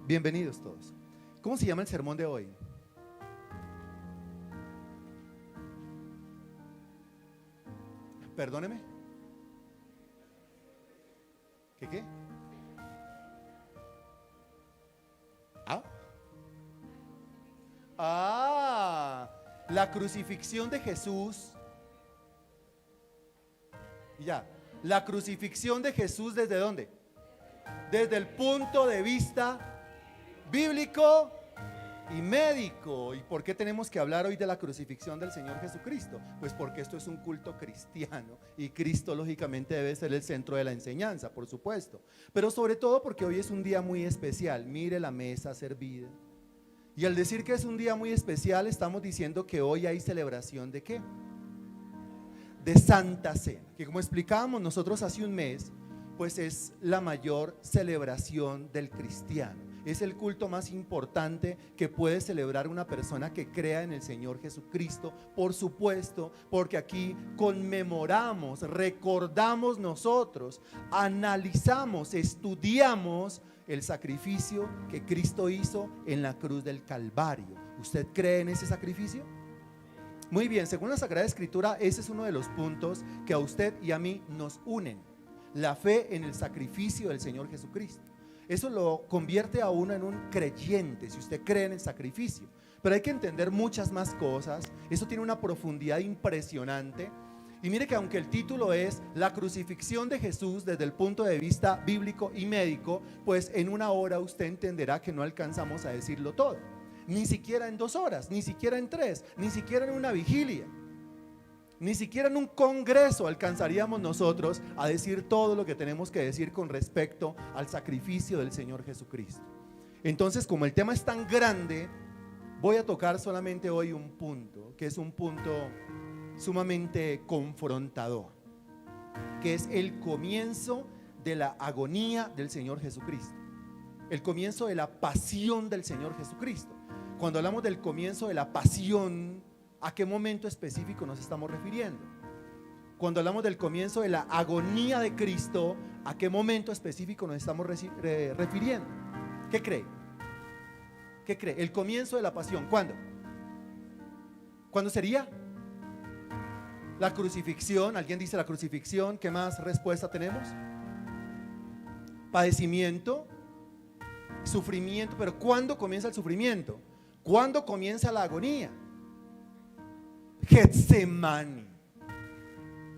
Bienvenidos todos. ¿Cómo se llama el sermón de hoy? Perdóneme. ¿Qué? La crucifixión de Jesús. Ya, la crucifixión de Jesús, ¿desde dónde? Desde el punto de vista bíblico y médico. ¿Y por qué tenemos que hablar hoy de la crucifixión del Señor Jesucristo? Pues porque esto es un culto cristiano y Cristo lógicamente debe ser el centro de la enseñanza, por supuesto, pero sobre todo porque hoy es un día muy especial. Mire la mesa servida. Y al decir que es un día muy especial, estamos diciendo que hoy hay celebración ¿de qué? De Santa Cena, que como explicábamos nosotros hace un mes, pues es la mayor celebración del cristiano. Es el culto más importante que puede celebrar una persona que crea en el Señor Jesucristo, por supuesto, porque aquí conmemoramos, recordamos nosotros, analizamos, estudiamos el sacrificio que Cristo hizo en la cruz del Calvario. ¿Usted cree en ese sacrificio? Muy bien, según la Sagrada Escritura, ese es uno de los puntos que a usted y a mí nos unen: la fe en el sacrificio del Señor Jesucristo. Eso lo convierte a uno en un creyente, si usted cree en el sacrificio. Pero hay que entender muchas más cosas. Eso tiene una profundidad impresionante. Y mire que aunque el título es la crucifixión de Jesús desde el punto de vista bíblico y médico, pues en una hora usted entenderá que no alcanzamos a decirlo todo. Ni siquiera en 2 horas, ni siquiera en 3, ni siquiera en una vigilia, ni siquiera en un congreso alcanzaríamos nosotros a decir todo lo que tenemos que decir con respecto al sacrificio del Señor Jesucristo. Entonces, como el tema es tan grande, voy a tocar solamente hoy un punto, que es un punto sumamente confrontador, que es el comienzo de la agonía del Señor Jesucristo, el comienzo de la pasión del Señor Jesucristo. Cuando hablamos del comienzo de la pasión, ¿a qué momento específico nos estamos refiriendo? Cuando hablamos del comienzo de la agonía de Cristo, ¿a qué momento específico nos estamos refiriendo? ¿Qué cree? ¿Qué cree? El comienzo de la pasión, ¿cuándo? ¿Cuándo sería? La crucifixión. ¿Alguien dice la crucifixión? ¿Qué más respuesta tenemos? Padecimiento, sufrimiento. Pero ¿cuándo comienza el sufrimiento? ¿Cuándo comienza la agonía? Getsemaní.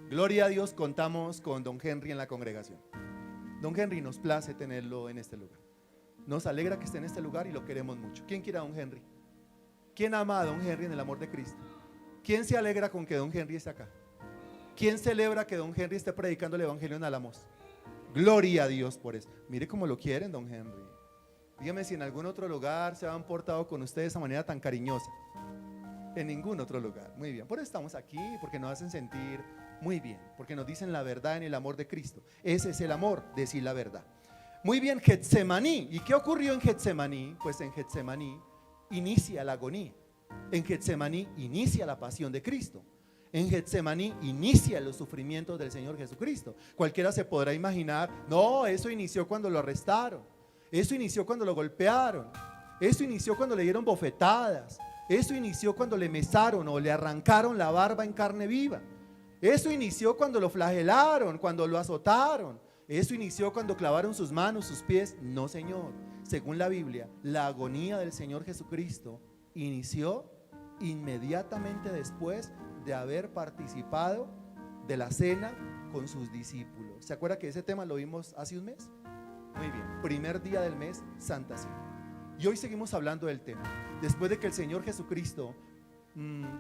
Gloria a Dios, contamos con don Henry en la congregación. Don Henry, nos place tenerlo en este lugar. Nos alegra que esté en este lugar y lo queremos mucho. ¿Quién quiere a don Henry? ¿Quién ama a don Henry en el amor de Cristo? ¿Quién se alegra con que don Henry esté acá? ¿Quién celebra que don Henry esté predicando el evangelio en Álamos? Gloria a Dios por eso. Mire cómo lo quieren, don Henry. Dígame si en algún otro lugar se han portado con ustedes de esa manera tan cariñosa. En ningún otro lugar. Muy bien, por eso estamos aquí, porque nos hacen sentir muy bien, porque nos dicen la verdad en el amor de Cristo. Ese es el amor, decir la verdad. Muy bien, Getsemaní. ¿Y qué ocurrió en Getsemaní? Pues en Getsemaní inicia la agonía. En Getsemaní inicia la pasión de Cristo. En Getsemaní inicia los sufrimientos del Señor Jesucristo. Cualquiera se podrá imaginar, no, eso inició cuando lo arrestaron, eso inició cuando lo golpearon, eso inició cuando le dieron bofetadas, eso inició cuando le mesaron o le arrancaron la barba en carne viva, eso inició cuando lo flagelaron, cuando lo azotaron, eso inició cuando clavaron sus manos, sus pies. No, Señor. Según la Biblia, la agonía del Señor Jesucristo inició inmediatamente después de haber participado de la cena con sus discípulos. ¿Se acuerda que ese tema lo vimos hace un mes? Muy bien, primer día del mes, Santa Cena. Y hoy seguimos hablando del tema. Después de que el Señor Jesucristo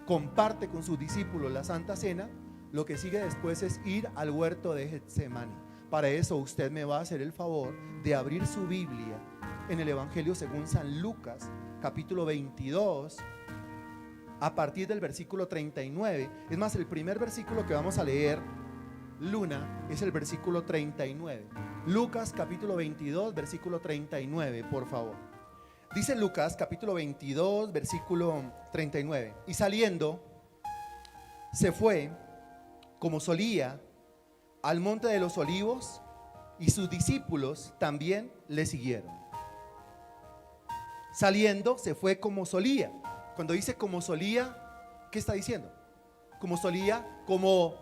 comparte con sus discípulos la Santa Cena, lo que sigue después es ir al huerto de Getsemaní. Para eso usted me va a hacer el favor de abrir su Biblia en el Evangelio según San Lucas, capítulo 22, a partir del versículo 39. Es más, el primer versículo que vamos a leer, Luna, es el versículo 39. Lucas capítulo 22, versículo 39, por favor. Dice Lucas capítulo 22, versículo 39. Y saliendo, se fue, como solía, al monte de los olivos, y sus discípulos también le siguieron. Saliendo se fue como solía. Cuando dice como solía, ¿qué está diciendo? Como solía, como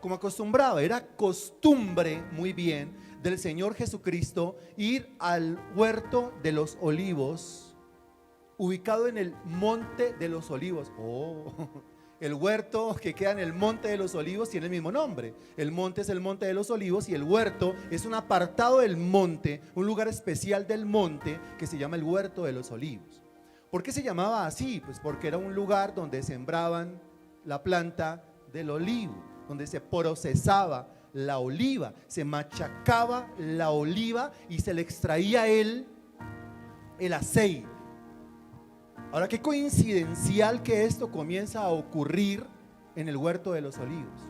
acostumbraba. Era costumbre, muy bien, del Señor Jesucristo ir al huerto de los olivos, ubicado en el monte de los olivos. El huerto que queda en el monte de los olivos tiene el mismo nombre. El monte es el monte de los olivos y el huerto es un apartado del monte, un lugar especial del monte que se llama el huerto de los olivos. ¿Por qué se llamaba así? Pues porque era un lugar donde sembraban la planta del olivo, donde se procesaba la oliva, se machacaba la oliva y se le extraía el aceite. Ahora, qué coincidencial que esto comienza a ocurrir en el huerto de los olivos.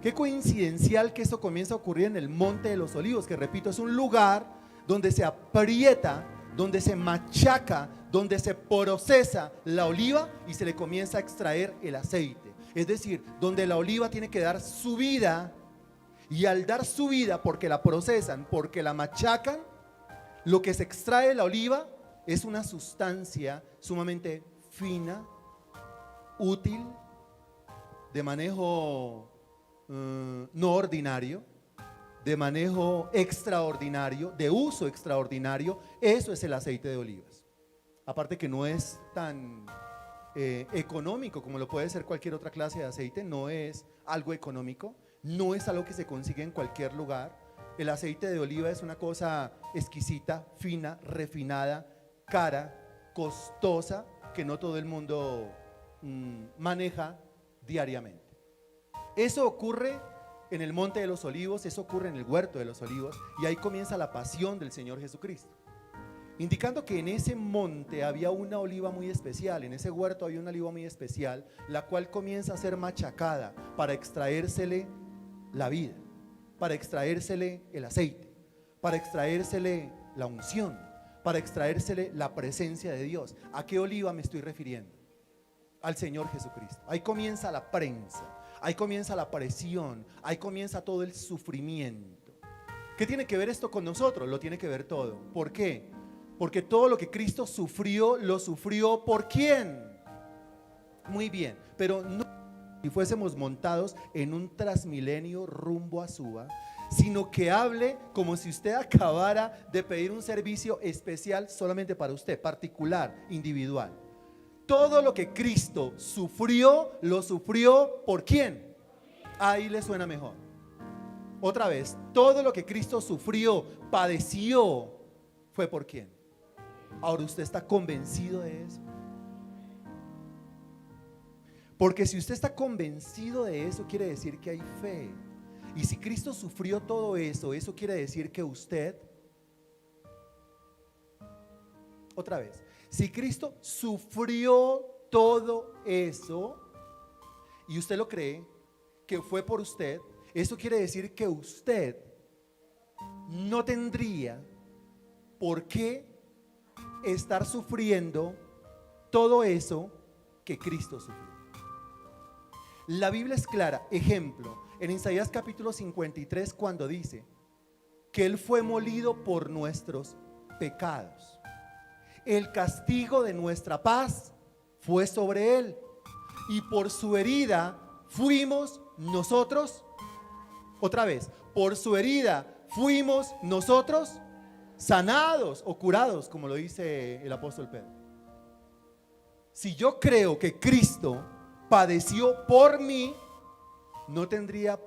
Qué coincidencial que esto comienza a ocurrir en el monte de los olivos, que repito, es un lugar donde se aprieta, donde se machaca, donde se procesa la oliva y se le comienza a extraer el aceite. Es decir, donde la oliva tiene que dar su vida, y al dar su vida, porque la procesan, porque la machacan, lo que se extrae de la oliva es una sustancia sumamente fina, útil, de manejo no ordinario, de manejo extraordinario, de uso extraordinario. Eso es el aceite de olivas. Aparte que no es tan económico como lo puede ser cualquier otra clase de aceite, no es algo económico, no es algo que se consigue en cualquier lugar. El aceite de oliva es una cosa exquisita, fina, refinada, cara, costosa, que no todo el mundo maneja diariamente. Eso ocurre en el monte de los olivos, eso ocurre en el huerto de los olivos, y ahí comienza la pasión del Señor Jesucristo, indicando que en ese monte había una oliva muy especial, en ese huerto había una oliva muy especial, la cual comienza a ser machacada para extraérsele la vida, para extraérsele el aceite, para extraérsele la unción, para extraérsele la presencia de Dios. ¿A qué oliva me estoy refiriendo? Al Señor Jesucristo. Ahí comienza la prensa, ahí comienza la presión, ahí comienza todo el sufrimiento. ¿Qué tiene que ver esto con nosotros? Lo tiene que ver todo. ¿Por qué? Porque todo lo que Cristo sufrió, lo sufrió ¿por quién? Muy bien, pero no si fuésemos montados en un transmilenio rumbo a Suba, sino que hable como si usted acabara de pedir un servicio especial solamente para usted, particular, individual. Todo lo que Cristo sufrió, lo sufrió ¿por quién? Ahí le suena mejor. Otra vez, todo lo que Cristo sufrió, padeció, ¿fue por quién? Ahora, ¿usted está convencido de eso? Porque si usted está convencido de eso, quiere decir que hay fe. Y si Cristo sufrió todo eso, eso quiere decir que usted, otra vez, si Cristo sufrió todo eso y usted lo cree que fue por usted, eso quiere decir que usted no tendría por qué estar sufriendo todo eso que Cristo sufrió. La Biblia es clara, ejemplo, en Isaías capítulo 53, cuando dice que Él fue molido por nuestros pecados. El castigo de nuestra paz fue sobre Él, y por su herida fuimos nosotros, otra vez, por su herida fuimos nosotros sanados o curados, como lo dice el apóstol Pedro. Si yo creo que Cristo padeció por mí, no tendría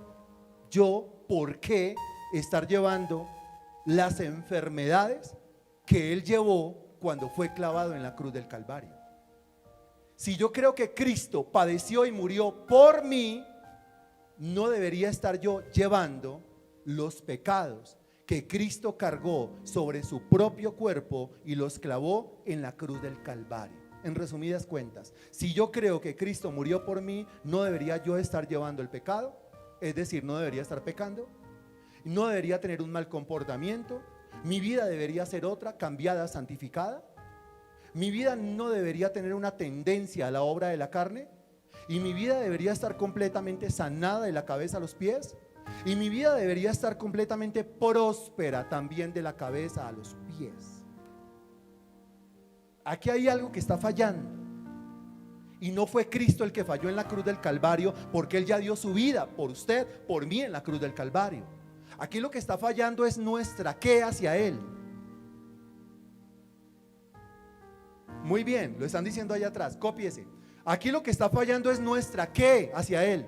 yo por qué estar llevando las enfermedades que Él llevó cuando fue clavado en la cruz del Calvario. Si yo creo que Cristo padeció y murió por mí, no debería estar yo llevando los pecados que Cristo cargó sobre su propio cuerpo y los clavó en la cruz del Calvario. En resumidas cuentas, si yo creo que Cristo murió por mí, no debería yo estar llevando el pecado, es decir, no debería estar pecando, no debería tener un mal comportamiento, mi vida debería ser otra, cambiada, santificada, mi vida no debería tener una tendencia a la obra de la carne, y mi vida debería estar completamente sanada de la cabeza a los pies, y mi vida debería estar completamente próspera también de la cabeza a los pies. aquí hay algo que está fallando. Y no fue Cristo el que falló en la cruz del Calvario, porque Él ya dio su vida por usted, por mí en la cruz del Calvario. Aquí lo que está fallando es nuestra qué hacia Él. Muy bien, lo están diciendo allá atrás, cópiese. Aquí lo que está fallando es nuestra qué hacia Él.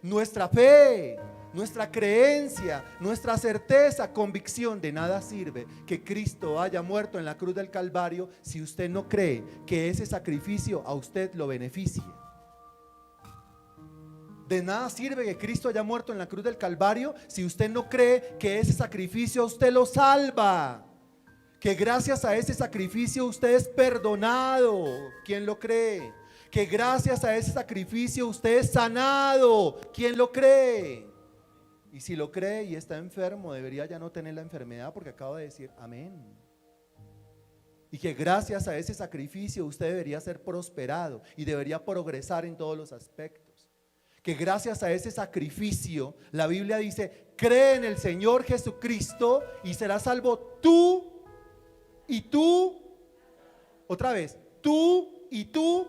Nuestra fe, nuestra creencia, nuestra certeza, convicción. De nada sirve que Cristo haya muerto en la cruz del Calvario si usted no cree que ese sacrificio a usted lo beneficie. De nada sirve que Cristo haya muerto en la cruz del Calvario si usted no cree que ese sacrificio a usted lo salva, que gracias a ese sacrificio usted es perdonado. ¿Quién lo cree? Que gracias a ese sacrificio usted es sanado. ¿Quién lo cree? Y si lo cree y está enfermo, debería ya no tener la enfermedad, porque acabo de decir amén. Y que gracias a ese sacrificio usted debería ser prosperado y debería progresar en todos los aspectos. Que gracias a ese sacrificio, la Biblia dice, cree en el Señor Jesucristo y serás salvo tú y tú, otra vez, tú y tú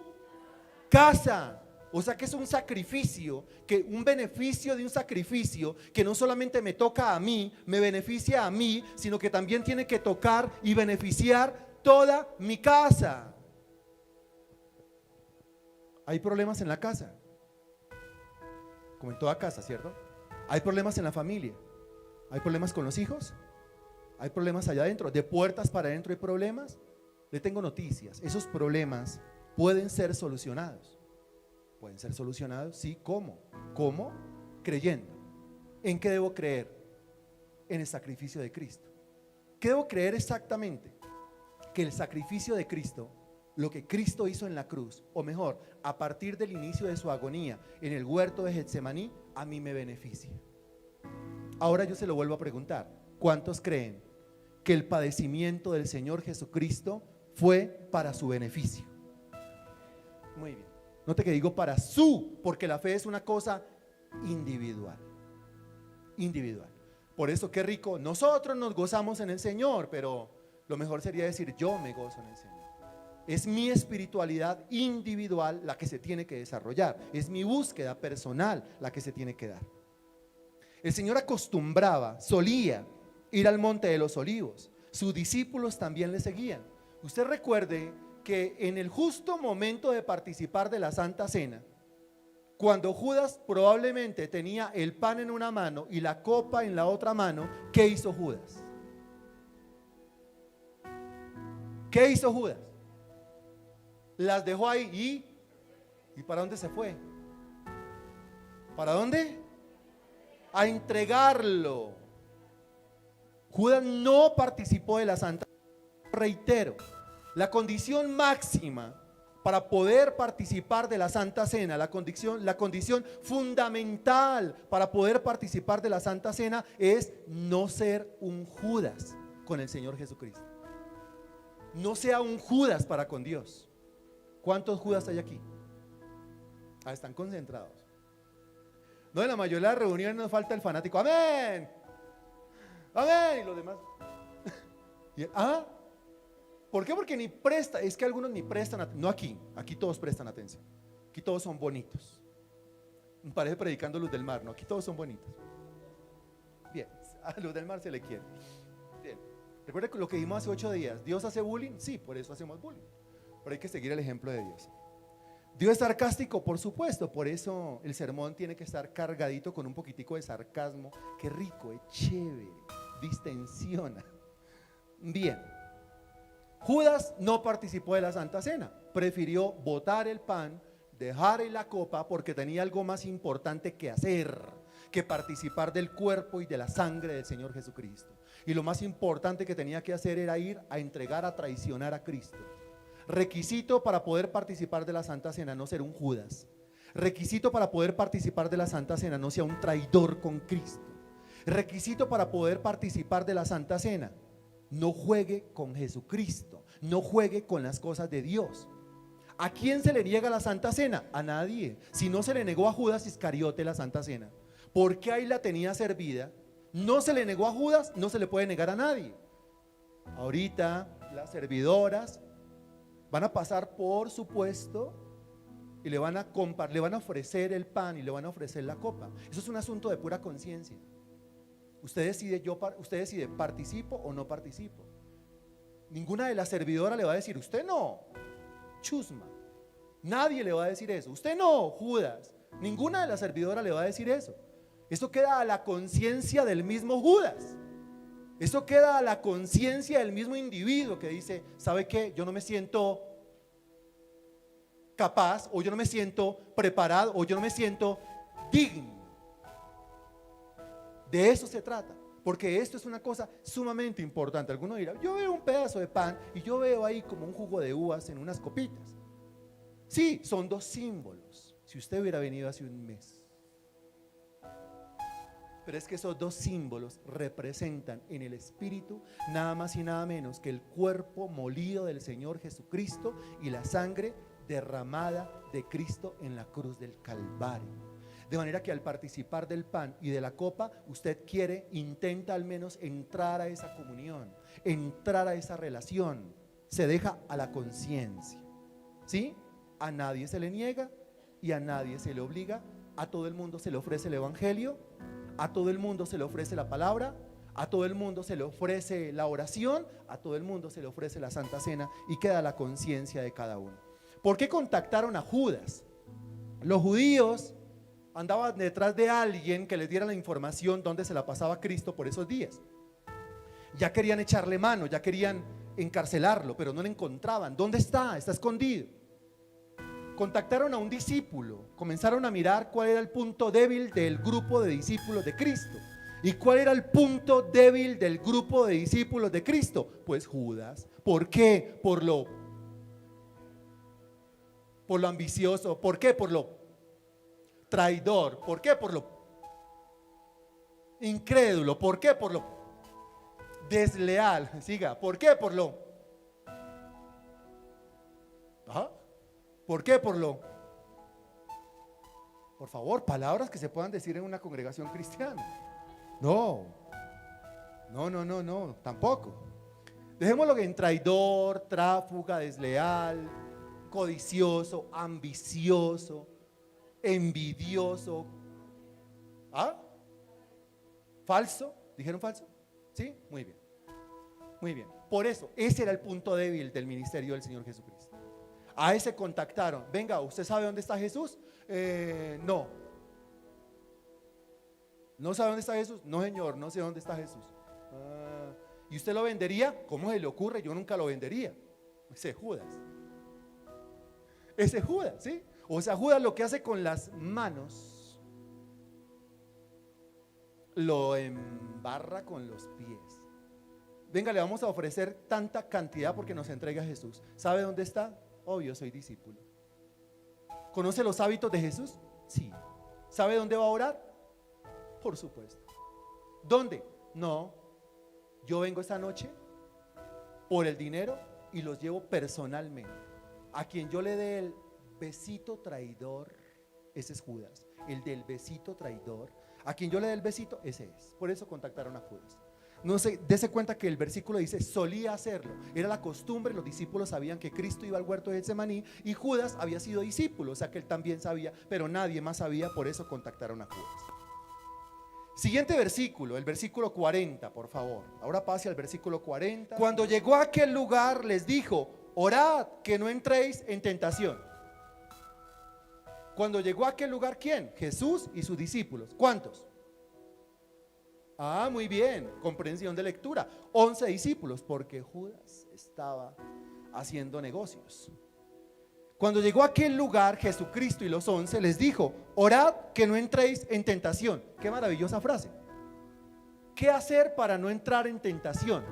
casa. O sea que es un sacrificio, que un beneficio de un sacrificio que no solamente me toca a mí, me beneficia a mí, sino que también tiene que tocar y beneficiar toda mi casa. Hay problemas en la casa, como en toda casa, ¿cierto? Hay problemas en la familia, hay problemas con los hijos, hay problemas allá adentro, de puertas para adentro hay problemas. Le tengo noticias, esos problemas pueden ser solucionados. Pueden ser solucionados, sí, ¿cómo? ¿Cómo? Creyendo. ¿En qué debo creer? En el sacrificio de Cristo. ¿Qué debo creer exactamente? Que el sacrificio de Cristo, lo que Cristo hizo en la cruz, o mejor, a partir del inicio de su agonía en el huerto de Getsemaní, a mí me beneficia. Ahora yo se lo vuelvo a preguntar, ¿cuántos creen que el padecimiento del Señor Jesucristo fue para su beneficio? Muy bien. Note que digo para su, porque la fe es una cosa individual. Individual. Por eso qué rico, nosotros nos gozamos en el Señor, pero lo mejor sería decir yo me gozo en el Señor. Es mi espiritualidad individual la que se tiene que desarrollar. Es mi búsqueda personal la que se tiene que dar. El Señor acostumbraba, solía ir al monte de los olivos. Sus discípulos también le seguían. Usted recuerde que en el justo momento de participar de la Santa Cena, cuando Judas probablemente tenía el pan en una mano y la copa en la otra mano, ¿qué hizo Judas? ¿Qué hizo Judas? Las dejó ahí ¿y para dónde se fue? ¿Para dónde? A entregarlo. Judas no participó de la Santa Cena. Reitero, la condición máxima para poder participar de la Santa Cena, la condición fundamental para poder participar de la Santa Cena es no ser un Judas con el Señor Jesucristo. No sea un Judas para con Dios. ¿Cuántos Judas hay aquí? Están concentrados. No, en la mayoría de las reuniones nos falta el fanático. Amén. Amén. Y los demás. ¿Por qué? Porque ni presta, es que algunos ni prestan atención. No aquí todos prestan atención. Aquí todos son bonitos. Me parece predicando Luz del Mar, no, aquí todos son bonitos. Bien, a Luz del Mar se le quiere. Bien, recuerda lo que vimos hace 8 días. ¿Dios hace bullying? Sí, por eso hacemos bullying. Pero hay que seguir el ejemplo de Dios. ¿Dios es sarcástico? Por supuesto, por eso el sermón tiene que estar cargadito con un poquitico de sarcasmo. Qué rico, es chévere, distensiona. Bien. Judas no participó de la Santa Cena, prefirió botar el pan, dejar la copa porque tenía algo más importante que hacer que participar del cuerpo y de la sangre del Señor Jesucristo. Y lo más importante que tenía que hacer era ir a entregar, a traicionar a Cristo. Requisito para poder participar de la Santa Cena, no ser un Judas. Requisito para poder participar de la Santa Cena, no sea un traidor con Cristo. Requisito para poder participar de la Santa Cena, no juegue con Jesucristo, no juegue con las cosas de Dios. ¿A quién se le niega la Santa Cena? A nadie. Si no se le negó a Judas Iscariote la Santa Cena, porque ahí la tenía servida, no se le negó a Judas, no se le puede negar a nadie. Ahorita las servidoras van a pasar por su puesto y le van a ofrecer el pan y le van a ofrecer la copa. Eso es un asunto de pura conciencia. Usted decide, ¿participo o no participo? Ninguna de las servidoras le va a decir, usted no, chusma. Nadie le va a decir eso. Usted no, Judas. Ninguna de las servidoras le va a decir eso. Eso queda a la conciencia del mismo Judas. Eso queda a la conciencia del mismo individuo que dice, ¿sabe qué? Yo no me siento capaz, o yo no me siento preparado, o yo no me siento digno. De eso se trata, porque esto es una cosa sumamente importante. Alguno dirá, yo veo un pedazo de pan y yo veo ahí como un jugo de uvas en unas copitas. Sí, son dos símbolos. Si usted hubiera venido hace un mes. Pero es que esos dos símbolos representan en el espíritu nada más y nada menos que el cuerpo molido del Señor Jesucristo y la sangre derramada de Cristo en la cruz del Calvario. De manera que al participar del pan y de la copa, usted intenta al menos entrar a esa comunión, entrar a esa relación, se deja a la conciencia, ¿sí? A nadie se le niega y a nadie se le obliga, a todo el mundo se le ofrece el evangelio, a todo el mundo se le ofrece la palabra, a todo el mundo se le ofrece la oración, a todo el mundo se le ofrece la Santa Cena y queda la conciencia de cada uno. ¿Por qué contactaron a Judas? Los judíos andaban detrás de alguien que les diera la información dónde se la pasaba Cristo por esos días. Ya querían echarle mano, ya querían encarcelarlo, pero no lo encontraban. ¿Dónde está? Está escondido. Contactaron a un discípulo, comenzaron a mirar cuál era el punto débil del grupo de discípulos de Cristo. ¿Y cuál era el punto débil del grupo de discípulos de Cristo? Pues Judas. ¿Por qué? Por lo ambicioso. ¿Por qué? Por lo traidor. ¿Por qué? Por lo incrédulo. ¿Por qué? Por lo desleal. Siga. ¿Por qué? Por lo... ¿Ah? ¿Por qué? Por lo... Por favor, palabras que se puedan decir en una congregación cristiana. No, tampoco. Dejémoslo en traidor, tráfuga, desleal, codicioso, ambicioso, envidioso. ¿Ah? ¿Falso? ¿Dijeron falso? ¿Sí? Muy bien. Muy bien. Por eso, ese era el punto débil del ministerio del Señor Jesucristo. A ese contactaron. Venga, ¿usted sabe dónde está Jesús? No. ¿No sabe dónde está Jesús? No, señor, no sé dónde está Jesús. ¿Y usted lo vendería? ¿Cómo se le ocurre? Yo nunca lo vendería. Ese Judas. Ese Judas, ¿sí? O sea, Judas lo que hace con las manos lo embarra con los pies. Venga, le vamos a ofrecer tanta cantidad porque nos entrega Jesús. ¿Sabe dónde está? Obvio, soy discípulo. ¿Conoce los hábitos de Jesús? Sí. ¿Sabe dónde va a orar? Por supuesto. ¿Dónde? No. Yo vengo esta noche por el dinero y los llevo personalmente. A quien yo le dé el besito traidor, ese es Judas. El del besito traidor. A quien yo le dé el besito, ese es. Por eso contactaron a Judas. No sé, dése cuenta que el versículo dice, solía hacerlo. Era la costumbre, los discípulos sabían que Cristo iba al huerto de Getsemaní y Judas había sido discípulo, o sea que él también sabía, pero nadie más sabía, por eso contactaron a Judas. Siguiente versículo, el versículo 40, por favor. Ahora pase al versículo 40. Cuando llegó a aquel lugar les dijo, orad que no entréis en tentación. Cuando llegó a aquel lugar, ¿quién? Jesús y sus discípulos. ¿Cuántos? Ah, muy bien, comprensión de lectura. 11 discípulos, porque Judas estaba haciendo negocios. Cuando llegó a aquel lugar, Jesucristo y los 11 les dijo, orad que no entréis en tentación. Qué maravillosa frase. ¿Qué hacer para no entrar en tentación?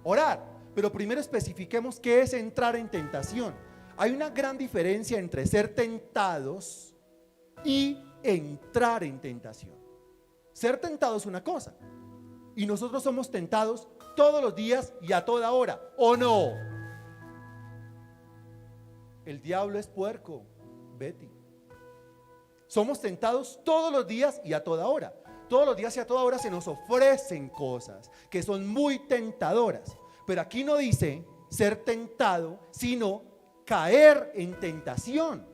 Orar. Pero primero especifiquemos qué es entrar en tentación. Hay una gran diferencia entre ser tentados y entrar en tentación. Ser tentado es una cosa y nosotros somos tentados todos los días y a toda hora, ¿o no? El diablo es puerco, Betty. Somos tentados todos los días y a toda hora. Todos los días y a toda hora se nos ofrecen cosas que son muy tentadoras. Pero aquí no dice ser tentado, sino caer en tentación.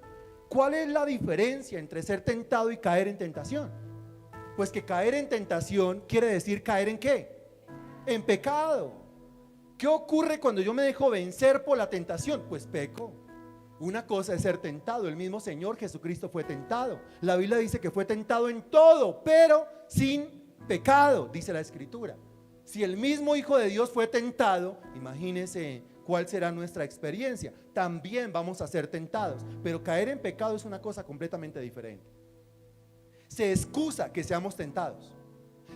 ¿Cuál es la diferencia entre ser tentado y caer en tentación? Pues que caer en tentación quiere decir caer ¿en qué? En pecado. ¿Qué ocurre cuando yo me dejo vencer por la tentación? Pues peco. Una cosa es ser tentado. El mismo Señor Jesucristo fue tentado. La Biblia dice que fue tentado en todo, pero sin pecado, dice la Escritura. Si el mismo Hijo de Dios fue tentado, imagínense cuál será nuestra experiencia. También vamos a ser tentados, pero caer en pecado es una cosa completamente diferente. Se excusa que seamos tentados,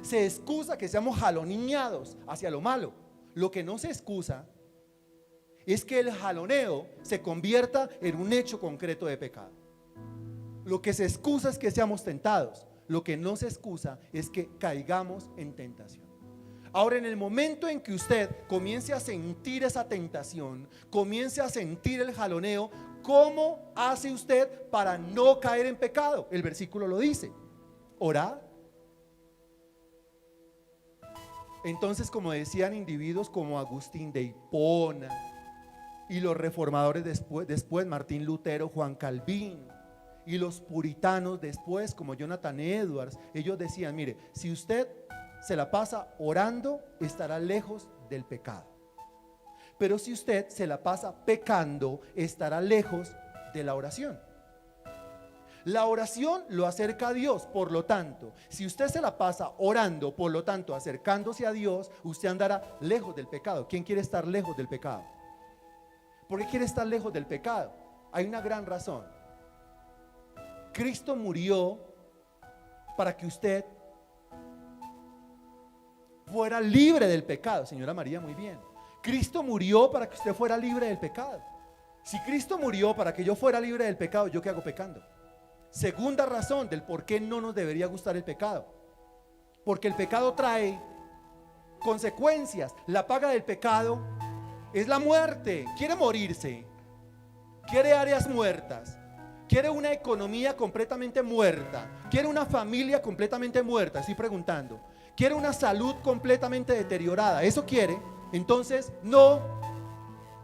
se excusa que seamos jaloneados hacia lo malo. Lo que no se excusa es que el jaloneo se convierta en un hecho concreto de pecado. Lo que se excusa es que seamos tentados, lo que no se excusa es que caigamos en tentación. Ahora, en el momento en que usted comience a sentir esa tentación, comience a sentir el jaloneo, ¿cómo hace usted para no caer en pecado? El versículo lo dice: orad. Entonces, como decían individuos como Agustín de Hipona y los reformadores después Martín Lutero, Juan Calvino, y los puritanos después como Jonathan Edwards, ellos decían: mire, si usted se la pasa orando, estará lejos del pecado, pero si usted se la pasa pecando, estará lejos de la oración. La oración lo acerca a Dios, por lo tanto, si usted se la pasa orando, por lo tanto, acercándose a Dios, usted andará lejos del pecado. ¿Quién quiere estar lejos del pecado? ¿Por qué quiere estar lejos del pecado? Hay una gran razón. Cristo murió para que usted fuera libre del pecado. Señora María, muy bien. Cristo murió para que usted fuera libre del pecado. Si Cristo murió para que yo fuera libre del pecado, ¿yo qué hago pecando? Segunda razón del por qué no nos debería gustar el pecado: porque el pecado trae consecuencias. La paga del pecado es la muerte. Quiere morirse, quiere áreas muertas, quiere una economía completamente muerta, quiere una familia completamente muerta. Estoy preguntando, quiere una salud completamente deteriorada. ¿Eso quiere? Entonces no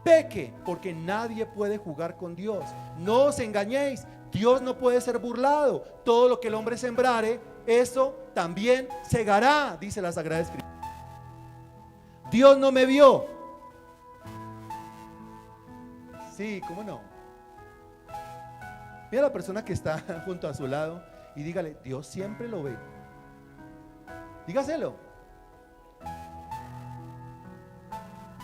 peque, porque nadie puede jugar con Dios. No os engañéis, Dios no puede ser burlado. Todo lo que el hombre sembrare, eso también segará, dice la Sagrada Escritura. Dios no me vio. Sí, ¿cómo no? Mira a la persona que está junto a su lado y dígale: Dios siempre lo ve. Dígaselo.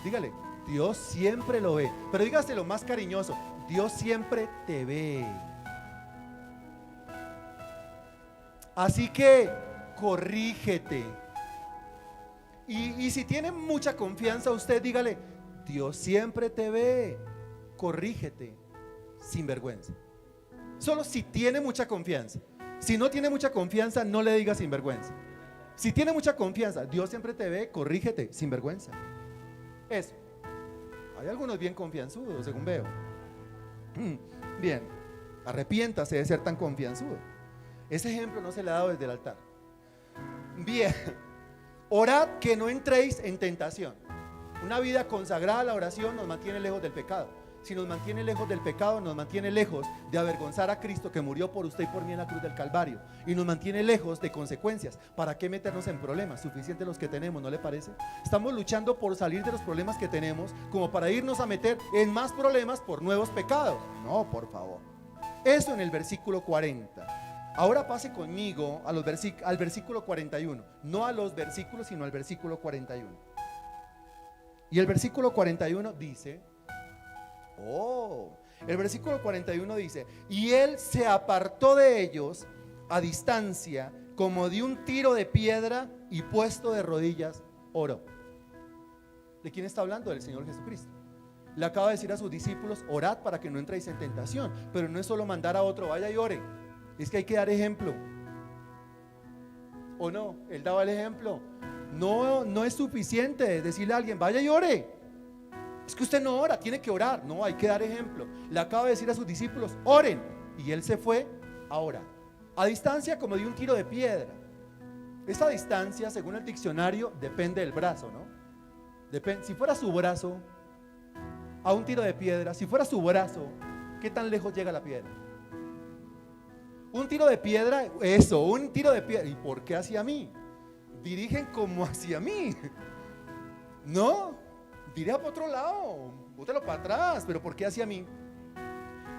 Dígale: Dios siempre lo ve. Pero dígaselo más cariñoso: Dios siempre te ve. Así que corrígete. Y si tiene mucha confianza usted, dígale: Dios siempre te ve, corrígete, sin vergüenza. Solo si tiene mucha confianza. Si no tiene mucha confianza, no le diga sin vergüenza. Si tiene mucha confianza: Dios siempre te ve, corrígete, sin vergüenza. Eso. Hay algunos bien confianzudos, según veo. Bien, arrepiéntase de ser tan confianzudo. Ese ejemplo no se le ha dado desde el altar. Bien, orad que no entréis en tentación. Una vida consagrada a la oración nos mantiene lejos del pecado. Si nos mantiene lejos del pecado, nos mantiene lejos de avergonzar a Cristo, que murió por usted y por mí en la cruz del Calvario, y nos mantiene lejos de consecuencias. ¿Para qué meternos en problemas? Suficientes los que tenemos, ¿no le parece? Estamos luchando por salir de los problemas que tenemos, como para irnos a meter en más problemas por nuevos pecados. No, por favor. Eso en el versículo 40. Ahora pase conmigo al versículo 41. No a los versículos, sino al versículo 41. Y el versículo 41 dice: el versículo 41 dice: y él se apartó de ellos a distancia, como de un tiro de piedra, y puesto de rodillas oró. ¿De quién está hablando? Del Señor Jesucristo. Le acaba de decir a sus discípulos: orad para que no entréis en tentación. Pero no es solo mandar a otro: vaya y ore. Es que hay que dar ejemplo. ¿O no? Él daba el ejemplo. No es suficiente decirle a alguien: vaya y ore. Es que usted no ora, tiene que orar. No, hay que dar ejemplo. Le acaba de decir a sus discípulos: oren. Y él se fue a orar. A distancia como de un tiro de piedra. Esa distancia, según el diccionario, depende del brazo, ¿no? Si fuera su brazo, a un tiro de piedra, si fuera su brazo, ¿qué tan lejos llega la piedra? Un tiro de piedra, eso, un tiro de piedra. ¿Y por qué hacia mí? Dirigen como hacia mí. No, dirija para otro lado, bótelo para atrás, pero ¿por qué hacia mí?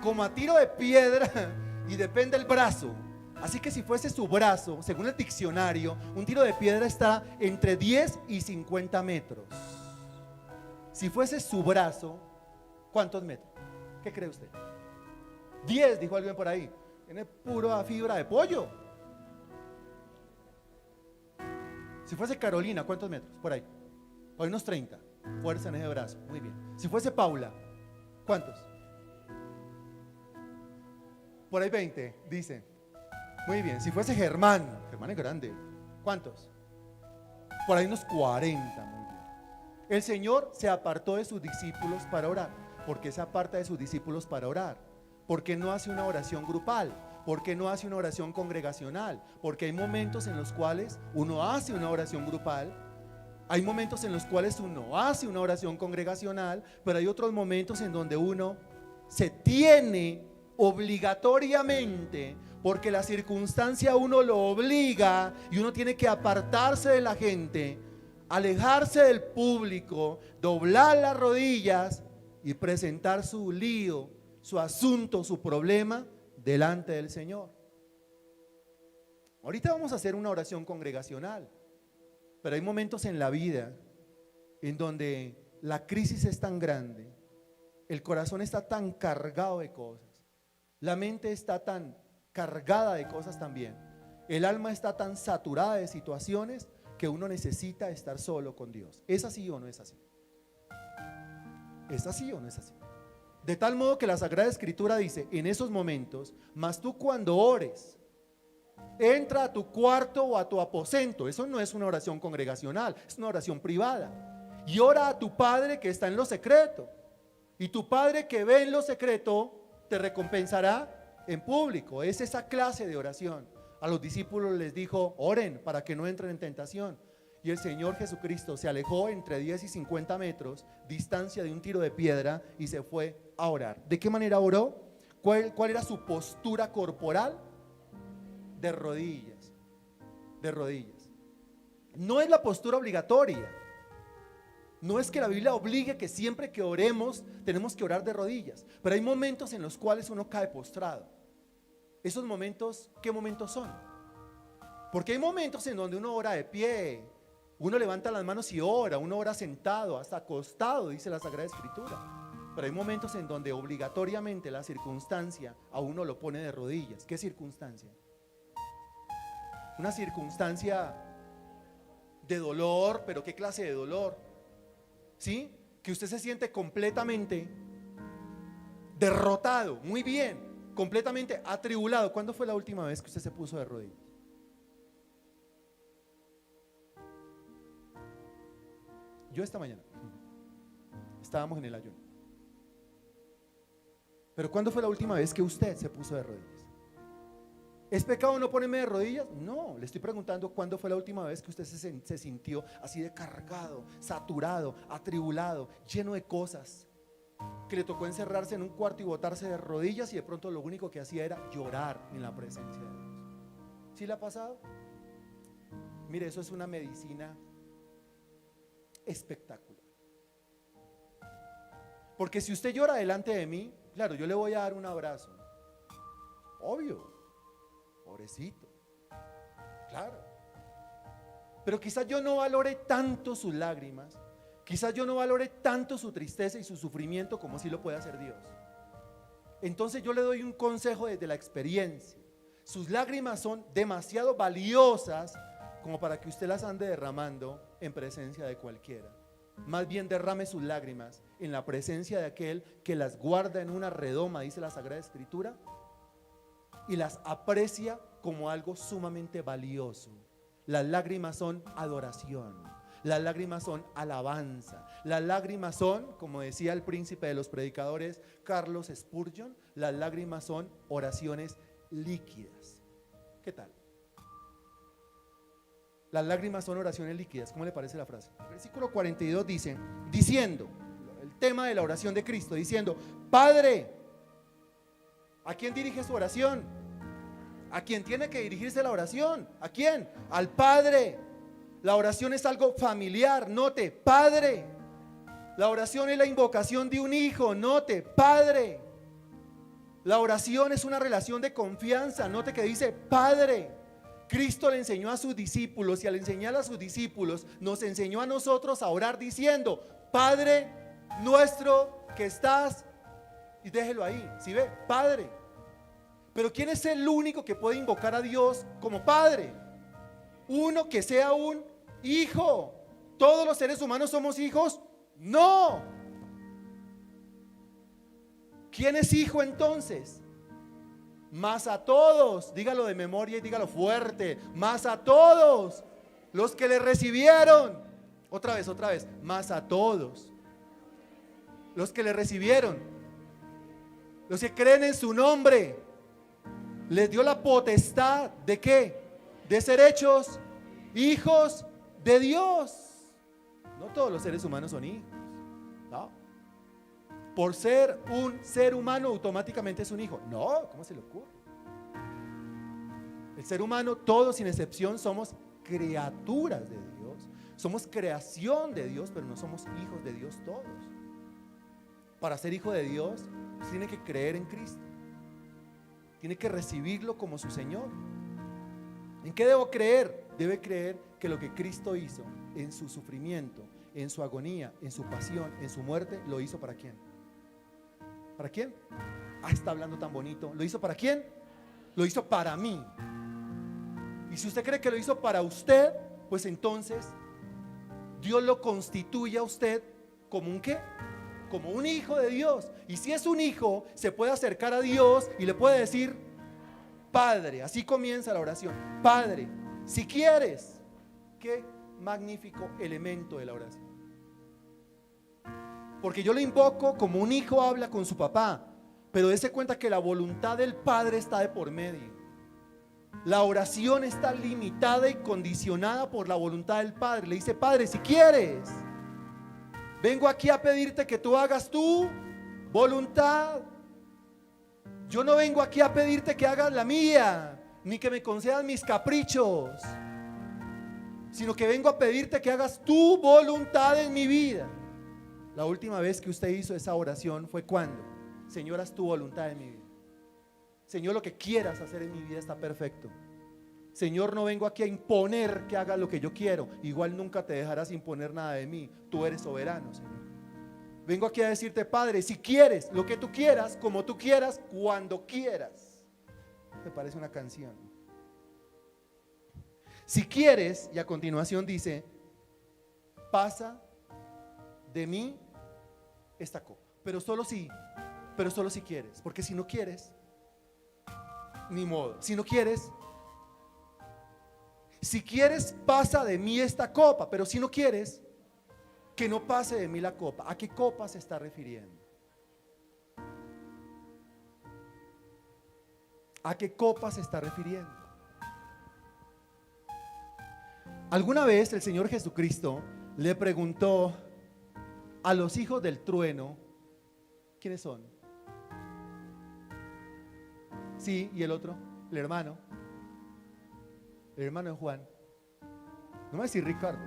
Como a tiro de piedra y depende el brazo. Así que si fuese su brazo, según el diccionario, un tiro de piedra está entre 10 y 50 metros. Si fuese su brazo, ¿cuántos metros? ¿Qué cree usted? 10, dijo alguien por ahí. Tiene pura fibra de pollo. Si fuese Carolina, ¿cuántos metros? Por ahí. Por unos 30. Fuerza en ese brazo. Muy bien. Si fuese Paula, ¿cuántos? Por ahí 20, dice. Muy bien. Si fuese Germán, Germán es grande. ¿Cuántos? Por ahí unos 40. Muy bien. El Señor se apartó de sus discípulos para orar. ¿Por qué se aparta de sus discípulos para orar? ¿Por qué no hace una oración grupal? ¿Por qué no hace una oración congregacional? Porque hay momentos en los cuales uno hace una oración grupal, hay momentos en los cuales uno hace una oración congregacional, pero hay otros momentos en donde uno se tiene obligatoriamente, porque la circunstancia a uno lo obliga y uno tiene que apartarse de la gente, alejarse del público, doblar las rodillas y presentar su lío, su asunto, su problema delante del Señor. Ahorita vamos a hacer una oración congregacional, pero hay momentos en la vida en donde la crisis es tan grande, el corazón está tan cargado de cosas, la mente está tan cargada de cosas también, el alma está tan saturada de situaciones que uno necesita estar solo con Dios. ¿Es así o no es así? ¿Es así o no es así? De tal modo que la Sagrada Escritura dice, en esos momentos, mas tú cuando ores, entra a tu cuarto o a tu aposento. Eso no es una oración congregacional, es una oración privada. Y ora a tu Padre que está en lo secreto. Y tu Padre que ve en lo secreto, te recompensará en público. Es esa clase de oración. A los discípulos les dijo, oren para que no entren en tentación. Y el Señor Jesucristo se alejó entre 10 y 50 metros, distancia de un tiro de piedra, y se fue a orar. ¿De qué manera oró? ¿Cuál era su postura corporal? De rodillas. De rodillas. No es la postura obligatoria. No es que la Biblia obligue que siempre que oremos tenemos que orar de rodillas. Pero hay momentos en los cuales uno cae postrado. Esos momentos, ¿qué momentos son? Porque hay momentos en donde uno ora de pie, uno levanta las manos y ora, uno ora sentado, hasta acostado, dice la Sagrada Escritura. Pero hay momentos en donde obligatoriamente la circunstancia a uno lo pone de rodillas. ¿Qué circunstancia? Una circunstancia de dolor, pero ¿qué clase de dolor? ¿Sí? Que usted se siente completamente derrotado, muy bien, completamente atribulado. ¿Cuándo fue la última vez que usted se puso de rodillas? Yo esta mañana estábamos en el ayuno. Pero ¿cuándo fue la última vez que usted se puso de rodillas? ¿Es pecado no ponerme de rodillas? No, le estoy preguntando cuándo fue la última vez que usted se sintió así de cargado, saturado, atribulado, lleno de cosas, que le tocó encerrarse en un cuarto y botarse de rodillas y de pronto lo único que hacía era llorar en la presencia de Dios. ¿Sí le ha pasado? Mire, eso es una medicina espectacular. Porque si usted llora delante de mí, claro, yo le voy a dar un abrazo, obvio, pobrecito, claro. Pero quizás yo no valore tanto sus lágrimas, quizás yo no valore tanto su tristeza y su sufrimiento como sí lo puede hacer Dios. Entonces yo le doy un consejo desde la experiencia. Sus lágrimas son demasiado valiosas como para que usted las ande derramando en presencia de cualquiera. Más bien derrame sus lágrimas en la presencia de aquel que las guarda en una redoma, dice la Sagrada Escritura, y las aprecia como algo sumamente valioso. Las lágrimas son adoración, las lágrimas son alabanza, las lágrimas son, como decía el príncipe de los predicadores Carlos Spurgeon, las lágrimas son oraciones líquidas. ¿Qué tal? Las lágrimas son oraciones líquidas. ¿Cómo le parece la frase? El versículo 42 dice, diciendo, tema de la oración de Cristo, diciendo: Padre. ¿A quién dirige su oración? ¿A quién tiene que dirigirse la oración? ¿A quién? Al Padre. La oración es algo familiar, note, Padre. La oración es la invocación de un hijo, note, Padre. La oración es una relación de confianza, note que dice Padre. Cristo le enseñó a sus discípulos, y al enseñar a sus discípulos nos enseñó a nosotros a orar diciendo: Padre nuestro que estás, y déjelo ahí, ¿sí ve? Padre. Pero ¿quién es el único que puede invocar a Dios como Padre? Uno que sea un hijo. ¿Todos los seres humanos somos hijos? No. ¿Quién es hijo entonces? Más a todos, dígalo de memoria y dígalo fuerte, más a todos los que le recibieron. Otra vez, más a todos los que le recibieron, los que creen en su nombre, les dio la potestad ¿de qué? De ser hechos hijos de Dios. No todos los seres humanos son hijos, no. Por ser un ser humano automáticamente es un hijo. No, ¿cómo se le ocurre? El ser humano, todos sin excepción, somos criaturas de Dios. Somos creación de Dios, pero no somos hijos de Dios todos. Para ser hijo de Dios, tiene que creer en Cristo. Tiene que recibirlo como su Señor. ¿En qué debo creer? Debe creer que lo que Cristo hizo en su sufrimiento, en su agonía, en su pasión, en su muerte, ¿lo hizo para quién? ¿Para quién? Está hablando tan bonito. ¿Lo hizo para quién? Lo hizo para mí. Y si usted cree que lo hizo para usted, pues entonces Dios lo constituye a usted como un ¿qué? Como un hijo de Dios. Y si es un hijo, se puede acercar a Dios y le puede decir Padre. Así comienza la oración: Padre, si quieres. Qué magnífico elemento de la oración, porque yo lo invoco como un hijo habla con su papá, pero dése cuenta que la voluntad del Padre está de por medio. La oración está limitada y condicionada por la voluntad del Padre. Le dice: Padre, si quieres, vengo aquí a pedirte que tú hagas tu voluntad. Yo no vengo aquí a pedirte que hagas la mía, ni que me concedas mis caprichos, sino que vengo a pedirte que hagas tu voluntad en mi vida. La última vez que usted hizo esa oración fue cuando: Señor, haz tu voluntad en mi vida. Señor, lo que quieras hacer en mi vida está perfecto. Señor, no vengo aquí a imponer que hagas lo que yo quiero. Igual nunca te dejarás imponer nada de mí. Tú eres soberano, Señor. Vengo aquí a decirte: Padre, si quieres, lo que tú quieras, como tú quieras, cuando quieras. ¿Te parece una canción? Si quieres, y a continuación dice: pasa de mí esta copa. Pero solo si quieres. Porque si no quieres, ni modo. Si no quieres, si quieres, pasa de mí esta copa. Pero si no quieres, que no pase de mí la copa. ¿A qué copa se está refiriendo? ¿A qué copa se está refiriendo? Alguna vez el Señor Jesucristo le preguntó a los hijos del trueno: ¿quiénes son? Sí, y el otro, el hermano de Juan. No me va a decir Ricardo.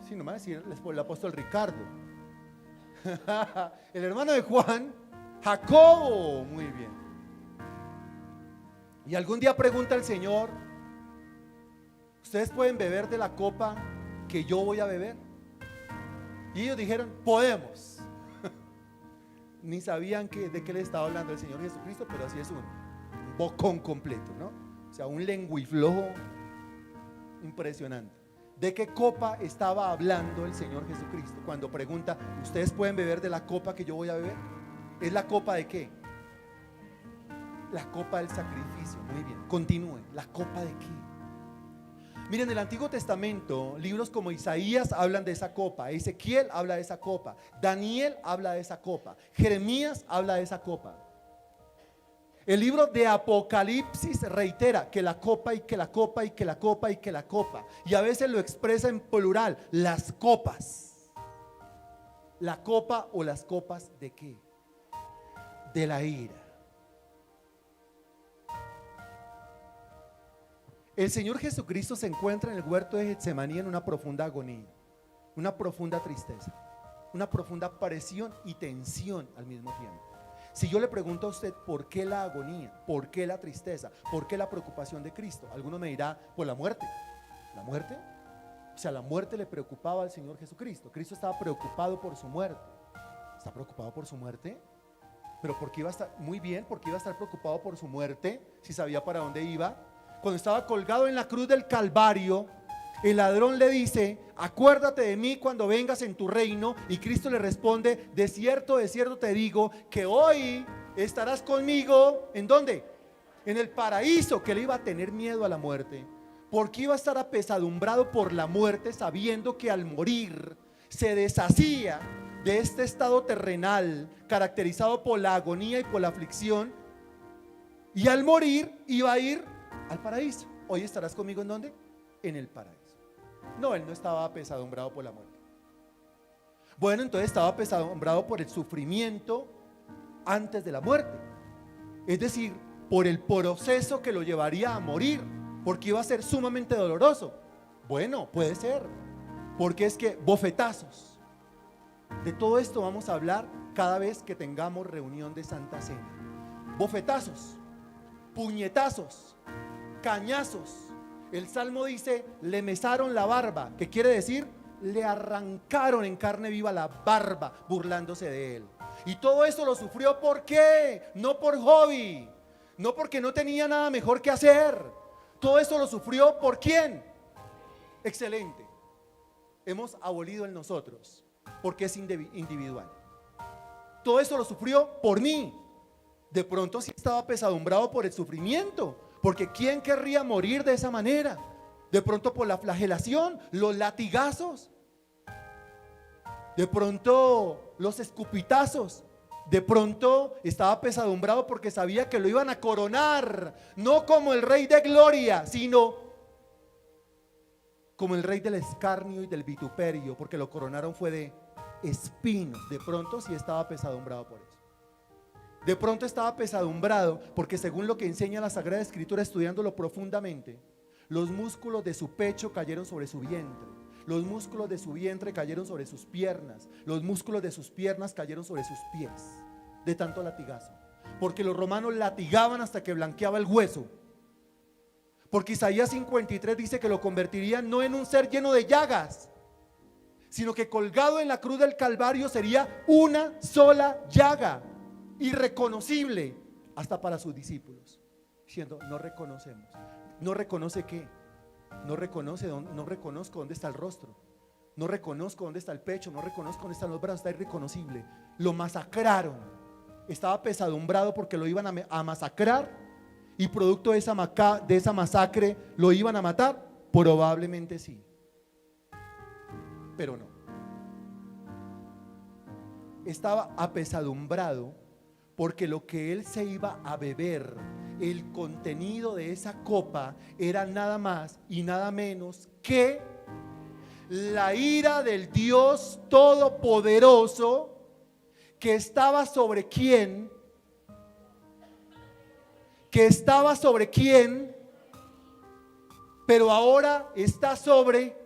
Sí, no me va a decir el apóstol Ricardo. El hermano de Juan, Jacobo. Muy bien. Y algún día pregunta el Señor: ¿ustedes pueden beber de la copa que yo voy a beber? Y ellos dijeron: podemos. Ni sabían de qué le estaba hablando el Señor Jesucristo, pero así es un bocón completo, ¿no? O sea, un lenguiflojo impresionante. ¿De qué copa estaba hablando el Señor Jesucristo cuando pregunta: ¿ustedes pueden beber de la copa que yo voy a beber? ¿Es la copa de qué? La copa del sacrificio. Muy bien, continúe. ¿La copa de qué? Miren, en el Antiguo Testamento, libros como Isaías hablan de esa copa, Ezequiel habla de esa copa, Daniel habla de esa copa, Jeremías habla de esa copa. El libro de Apocalipsis reitera que la copa y que la copa y que la copa y que la copa, y a veces lo expresa en plural: las copas. La copa o las copas ¿de qué? De la ira. El Señor Jesucristo se encuentra en el huerto de Getsemaní en una profunda agonía, una profunda tristeza, una profunda presión y tensión al mismo tiempo. Si yo le pregunto a usted por qué la agonía, por qué la tristeza, por qué la preocupación de Cristo, alguno me dirá, por la muerte. ¿La muerte? O sea, la muerte le preocupaba al Señor Jesucristo. Cristo estaba preocupado por su muerte. ¿Está preocupado por su muerte? Pero ¿por qué iba a estar? Muy bien, ¿por qué iba a estar preocupado por su muerte si sabía para dónde iba? Cuando estaba colgado en la cruz del Calvario, el ladrón le dice, acuérdate de mí cuando vengas en tu reino. Y Cristo le responde, de cierto te digo que hoy estarás conmigo. ¿En dónde? En el paraíso. Que le iba a tener miedo a la muerte, porque iba a estar apesadumbrado por la muerte, sabiendo que al morir se deshacía de este estado terrenal caracterizado por la agonía y por la aflicción, y al morir iba a ir al paraíso. Hoy estarás conmigo ¿en dónde? En el paraíso. No, él no estaba apesadumbrado por la muerte. Bueno, entonces estaba apesadumbrado por el sufrimiento antes de la muerte, es decir, por el proceso que lo llevaría a morir, porque iba a ser sumamente doloroso. Bueno, puede ser, porque es que bofetazos. De todo esto vamos a hablar cada vez que tengamos reunión de Santa Cena. Bofetazos, puñetazos, cañazos. El Salmo dice, le mesaron la barba, que quiere decir, le arrancaron en carne viva la barba, burlándose de él. Y todo eso lo sufrió, ¿por qué? No por hobby, no porque no tenía nada mejor que hacer. Todo eso lo sufrió, ¿por quién? Excelente. Hemos abolido el nosotros, porque es individual. Todo eso lo sufrió por mí. De pronto sí estaba apesadumbrado por el sufrimiento, porque ¿quién querría morir de esa manera? De pronto por la flagelación, los latigazos, de pronto los escupitazos. De pronto estaba apesadumbrado porque sabía que lo iban a coronar, no como el rey de gloria, sino como el rey del escarnio y del vituperio, porque lo coronaron fue de espinos. De pronto sí estaba apesadumbrado por eso. De pronto estaba apesadumbrado porque, según lo que enseña la Sagrada Escritura, estudiándolo profundamente, los músculos de su pecho cayeron sobre su vientre, los músculos de su vientre cayeron sobre sus piernas, los músculos de sus piernas cayeron sobre sus pies, de tanto latigazo. Porque los romanos latigaban hasta que blanqueaba el hueso. Porque Isaías 53 dice que lo convertirían no en un ser lleno de llagas, sino que colgado en la cruz del Calvario sería una sola llaga, irreconocible hasta para sus discípulos, diciendo, no reconocemos. ¿No reconoce qué? No reconozco dónde está el rostro, no reconozco dónde está el pecho, no reconozco dónde están los brazos, está irreconocible. Lo masacraron, estaba apesadumbrado porque lo iban a masacrar, y producto de esa masacre lo iban a matar. Probablemente sí, pero no. Estaba apesadumbrado porque lo que él se iba a beber, el contenido de esa copa, era nada más y nada menos que la ira del Dios Todopoderoso, que estaba sobre quién, pero ahora está sobre,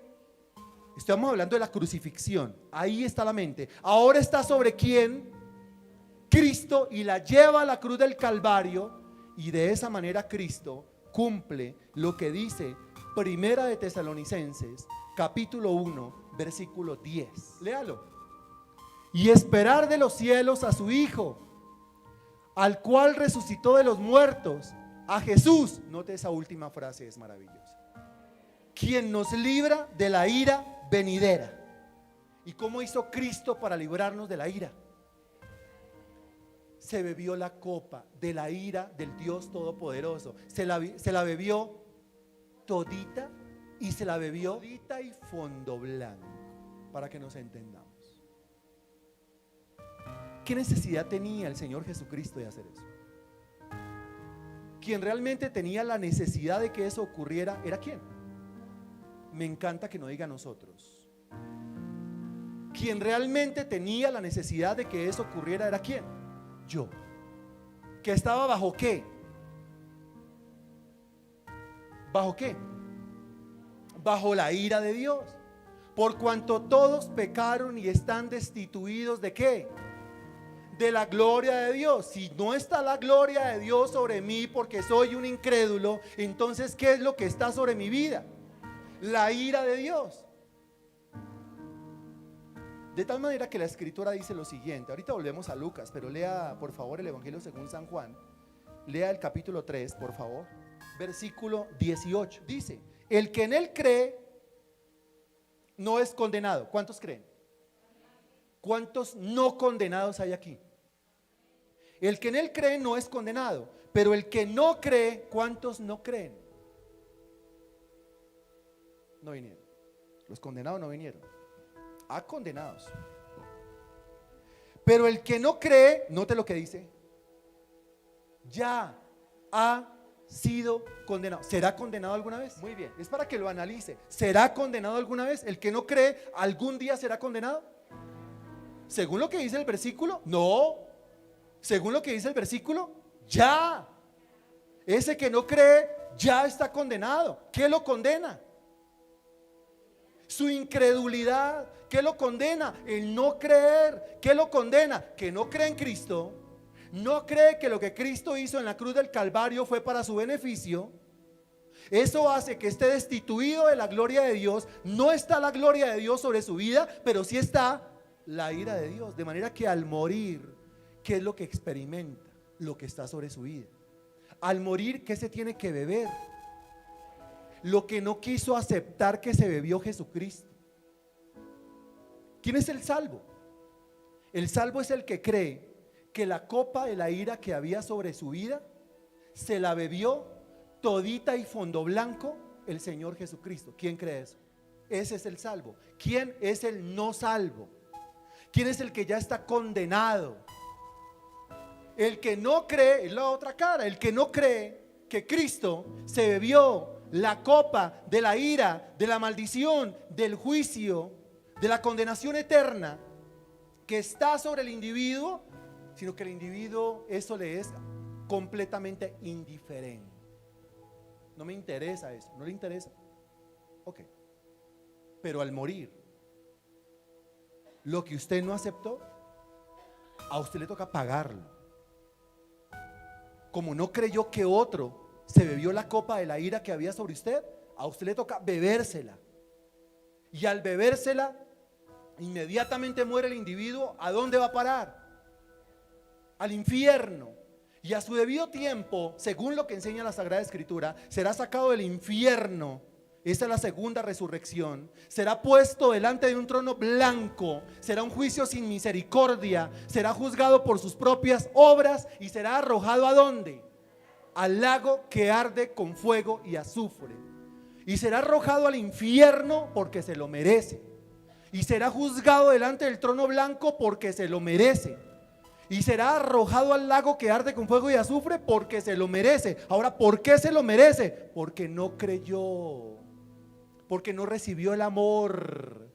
estamos hablando de la crucifixión, ahí está la mente, ahora está sobre quién, Cristo, y la lleva a la cruz del Calvario. Y de esa manera Cristo cumple lo que dice Primera de Tesalonicenses capítulo 1 versículo 10. Léalo. Y esperar de los cielos a su Hijo, al cual resucitó de los muertos, a Jesús. Note esa última frase, es maravillosa. Quien nos libra de la ira venidera. ¿Y cómo hizo Cristo para librarnos de la ira? Se bebió la copa de la ira del Dios Todopoderoso. Se la bebió todita, y se la bebió todita y fondo blanco, para que nos entendamos. ¿Qué necesidad tenía el Señor Jesucristo de hacer eso? Quien realmente tenía la necesidad de que eso ocurriera, ¿era quién? Me encanta que no diga nosotros. quien realmente tenía la necesidad de que eso ocurriera era ¿quién? Yo. ¿Que estaba bajo qué? ¿Bajo qué? Bajo la ira de Dios. Por cuanto todos pecaron y están destituidos ¿de qué? De la gloria de Dios. Si no está la gloria de Dios sobre mí porque soy un incrédulo, entonces ¿qué es lo que está sobre mi vida? La ira de Dios. De tal manera que la escritura dice lo siguiente. Ahorita volvemos a Lucas, pero lea por favor el Evangelio según San Juan. Lea el capítulo 3, por favor, versículo 18. Dice: el que en él cree no es condenado. ¿Cuántos creen? ¿Cuántos no condenados hay aquí? El que en él cree no es condenado, pero el que no cree, ¿cuántos no creen? No vinieron. Los condenados no vinieron. Condenados. Pero el que no cree, note lo que dice, ya ha sido condenado. ¿Será condenado alguna vez? Muy bien, es para que lo analice. ¿Será condenado alguna vez? ¿El que no cree algún día será condenado? Según lo que dice el versículo, no. Según lo que dice el versículo, ya. Ese que no cree ya está condenado. ¿Qué lo condena? Su incredulidad. ¿Qué lo condena? El no creer. ¿Qué lo condena? Que no cree en Cristo. No cree que lo que Cristo hizo en la cruz del Calvario fue para su beneficio. Eso hace que esté destituido de la gloria de Dios. No está la gloria de Dios sobre su vida, pero sí está la ira de Dios. De manera que al morir, ¿qué es lo que experimenta? Lo que está sobre su vida. Al morir, ¿qué se tiene que beber? Lo que no quiso aceptar que se bebió Jesucristo. ¿Quién es el salvo? El salvo es el que cree que la copa de la ira que había sobre su vida se la bebió todita y fondo blanco el Señor Jesucristo. ¿Quién cree eso? Ese es el salvo. ¿Quién es el no salvo? ¿Quién es el que ya está condenado? El que no cree, es la otra cara. El que no cree que Cristo se bebió la copa de la ira, de la maldición, del juicio, de la condenación eterna que está sobre el individuo, sino que el individuo eso le es completamente indiferente. No me interesa eso, no le interesa. Ok. Pero al morir, lo que usted no aceptó, a usted le toca pagarlo. Como no creyó que otro se bebió la copa de la ira que había sobre usted, a usted le toca bebérsela. Y al bebérsela, inmediatamente muere el individuo. ¿A dónde va a parar? Al infierno. Y a su debido tiempo, según lo que enseña la Sagrada Escritura, será sacado del infierno. Esa es la segunda resurrección. Será puesto delante de un trono blanco. Será un juicio sin misericordia. Será juzgado por sus propias obras y será arrojado ¿a dónde? Al lago que arde con fuego y azufre. Y será arrojado al infierno porque se lo merece. Y será juzgado delante del trono blanco porque se lo merece. Y será arrojado al lago que arde con fuego y azufre porque se lo merece. Ahora, ¿por qué se lo merece? Porque no creyó. Porque no recibió el amor.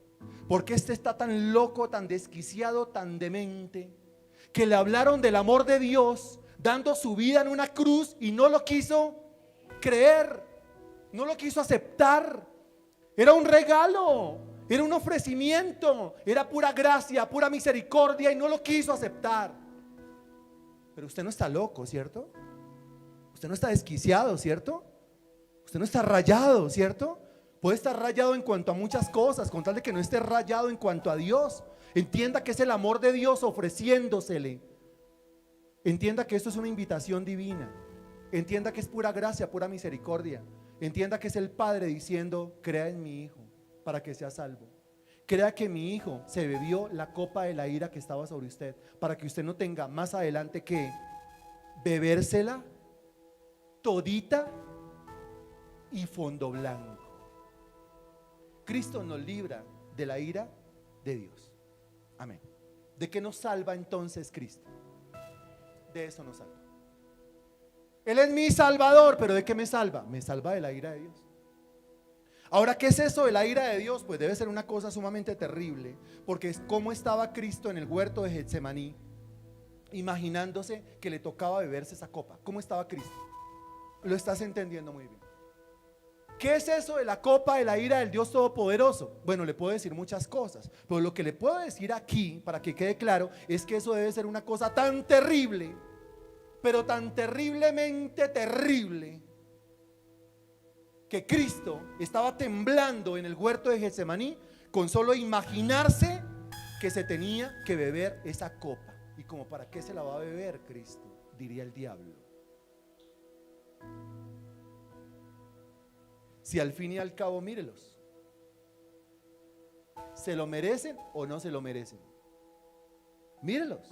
Porque este está tan loco, tan desquiciado, tan demente, que le hablaron del amor de Dios dando su vida en una cruz y no lo quiso creer, no lo quiso aceptar. Era un regalo, era un ofrecimiento, era pura gracia, pura misericordia y no lo quiso aceptar. Pero usted no está loco, ¿cierto? Usted no está desquiciado, ¿cierto? Usted no está rayado, ¿cierto? Puede estar rayado en cuanto a muchas cosas, con tal de que no esté rayado en cuanto a Dios. Entienda que es el amor de Dios ofreciéndosele. Entienda que esto es una invitación divina. Entienda que es pura gracia, pura misericordia. Entienda que es el Padre diciendo: crea en mi Hijo para que sea salvo. Crea que mi Hijo se bebió la copa de la ira que estaba sobre usted, para que usted no tenga más adelante que bebérsela todita y fondo blanco. Cristo nos libra de la ira de Dios. Amén. ¿De qué nos salva entonces Cristo? De eso nos salva. Él es mi Salvador, pero ¿de qué me salva? Me salva de la ira de Dios. Ahora, ¿qué es eso de la ira de Dios? Pues debe ser una cosa sumamente terrible, porque es como estaba Cristo en el huerto de Getsemaní, imaginándose que le tocaba beberse esa copa. ¿Cómo estaba Cristo? Lo estás entendiendo muy bien. ¿Qué es eso de la copa de la ira del Dios Todopoderoso? Bueno, le puedo decir muchas cosas, pero lo que le puedo decir aquí, para que quede claro, es que eso debe ser una cosa tan terrible, pero tan terriblemente terrible, que Cristo estaba temblando en el huerto de Getsemaní con solo imaginarse que se tenía que beber esa copa. Y como, ¿para qué se la va a beber Cristo?, diría el diablo. Si al fin y al cabo, mírelos, ¿se lo merecen o no se lo merecen? Mírelos.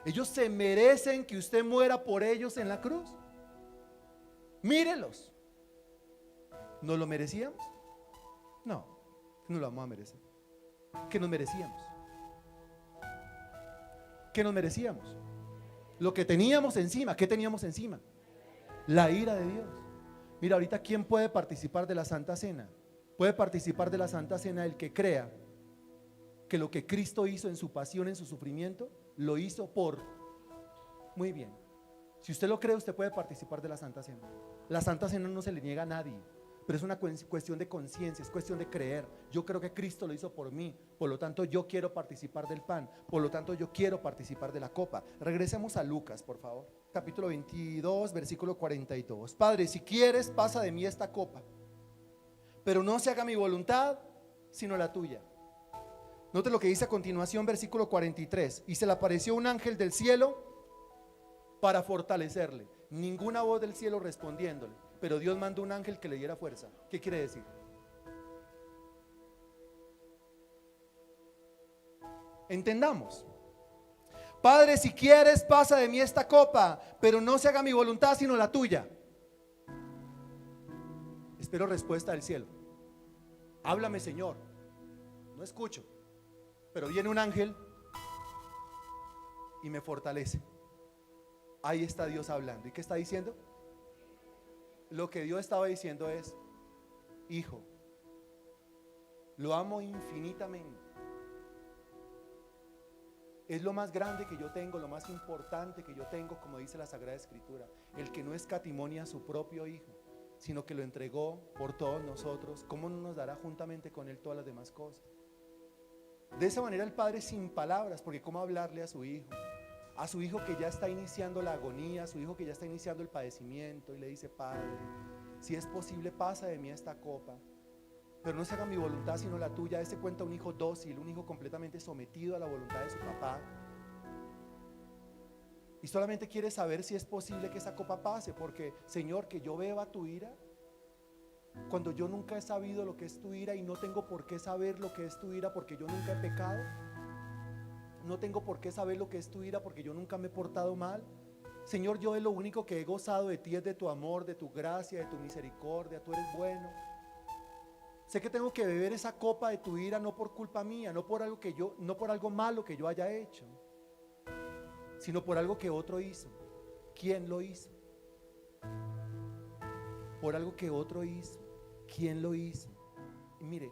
Ellos se merecen que usted muera por ellos en la cruz. Mírelos. ¿Nos lo merecíamos? No, no lo vamos a merecer. ¿Qué nos merecíamos? ¿Qué nos merecíamos? Lo que teníamos encima. ¿Qué teníamos encima? La ira de Dios. Mira, ahorita, ¿quién puede participar de la Santa Cena? Puede participar de la Santa Cena el que crea que lo que Cristo hizo en su pasión, en su sufrimiento, lo hizo por... Muy bien. Si usted lo cree, usted puede participar de la Santa Cena. La Santa Cena no se le niega a nadie, pero es una cuestión de conciencia, es cuestión de creer. Yo creo que Cristo lo hizo por mí, por lo tanto yo quiero participar del pan, por lo tanto yo quiero participar de la copa. Regresemos a Lucas, por favor, capítulo 22, versículo 42. Padre, si quieres, pasa de mí esta copa, pero no se haga mi voluntad, sino la tuya. Note lo que dice a continuación, versículo 43. Y se le apareció un ángel del cielo para fortalecerle. Ninguna voz del cielo respondiéndole, pero Dios mandó un ángel que le diera fuerza. ¿Qué quiere decir? Entendamos. Padre, si quieres, pasa de mí esta copa, pero no se haga mi voluntad sino la tuya. Espero respuesta del cielo. Háblame, Señor. No escucho, pero viene un ángel y me fortalece. Ahí está Dios hablando. ¿Y qué está diciendo? Lo que Dios estaba diciendo es: hijo, lo amo infinitamente. Es lo más grande que yo tengo, lo más importante que yo tengo, como dice la Sagrada Escritura. El que no escatimó a su propio hijo, sino que lo entregó por todos nosotros. ¿Cómo no nos dará juntamente con él todas las demás cosas? De esa manera el Padre, sin palabras, porque cómo hablarle a su hijo que ya está iniciando la agonía, a su hijo que ya está iniciando el padecimiento, y le dice: Padre, si es posible, pasa de mí esta copa, pero no se haga mi voluntad sino la tuya. Ese cuenta un hijo dócil, un hijo completamente sometido a la voluntad de su papá, y solamente quiere saber si es posible que esa copa pase, porque Señor, que yo beba tu ira, cuando yo nunca he sabido lo que es tu ira, y no tengo por qué saber lo que es tu ira porque yo nunca he pecado. No tengo por qué saber lo que es tu ira porque yo nunca me he portado mal. Señor, yo de lo único que he gozado de ti es de tu amor, de tu gracia, de tu misericordia. Tú eres bueno. Sé que tengo que beber esa copa de tu ira, no por culpa mía, no por algo malo que yo haya hecho, sino por algo que otro hizo. ¿Quién lo hizo? Por algo que otro hizo. ¿Quién lo hizo? Y mire,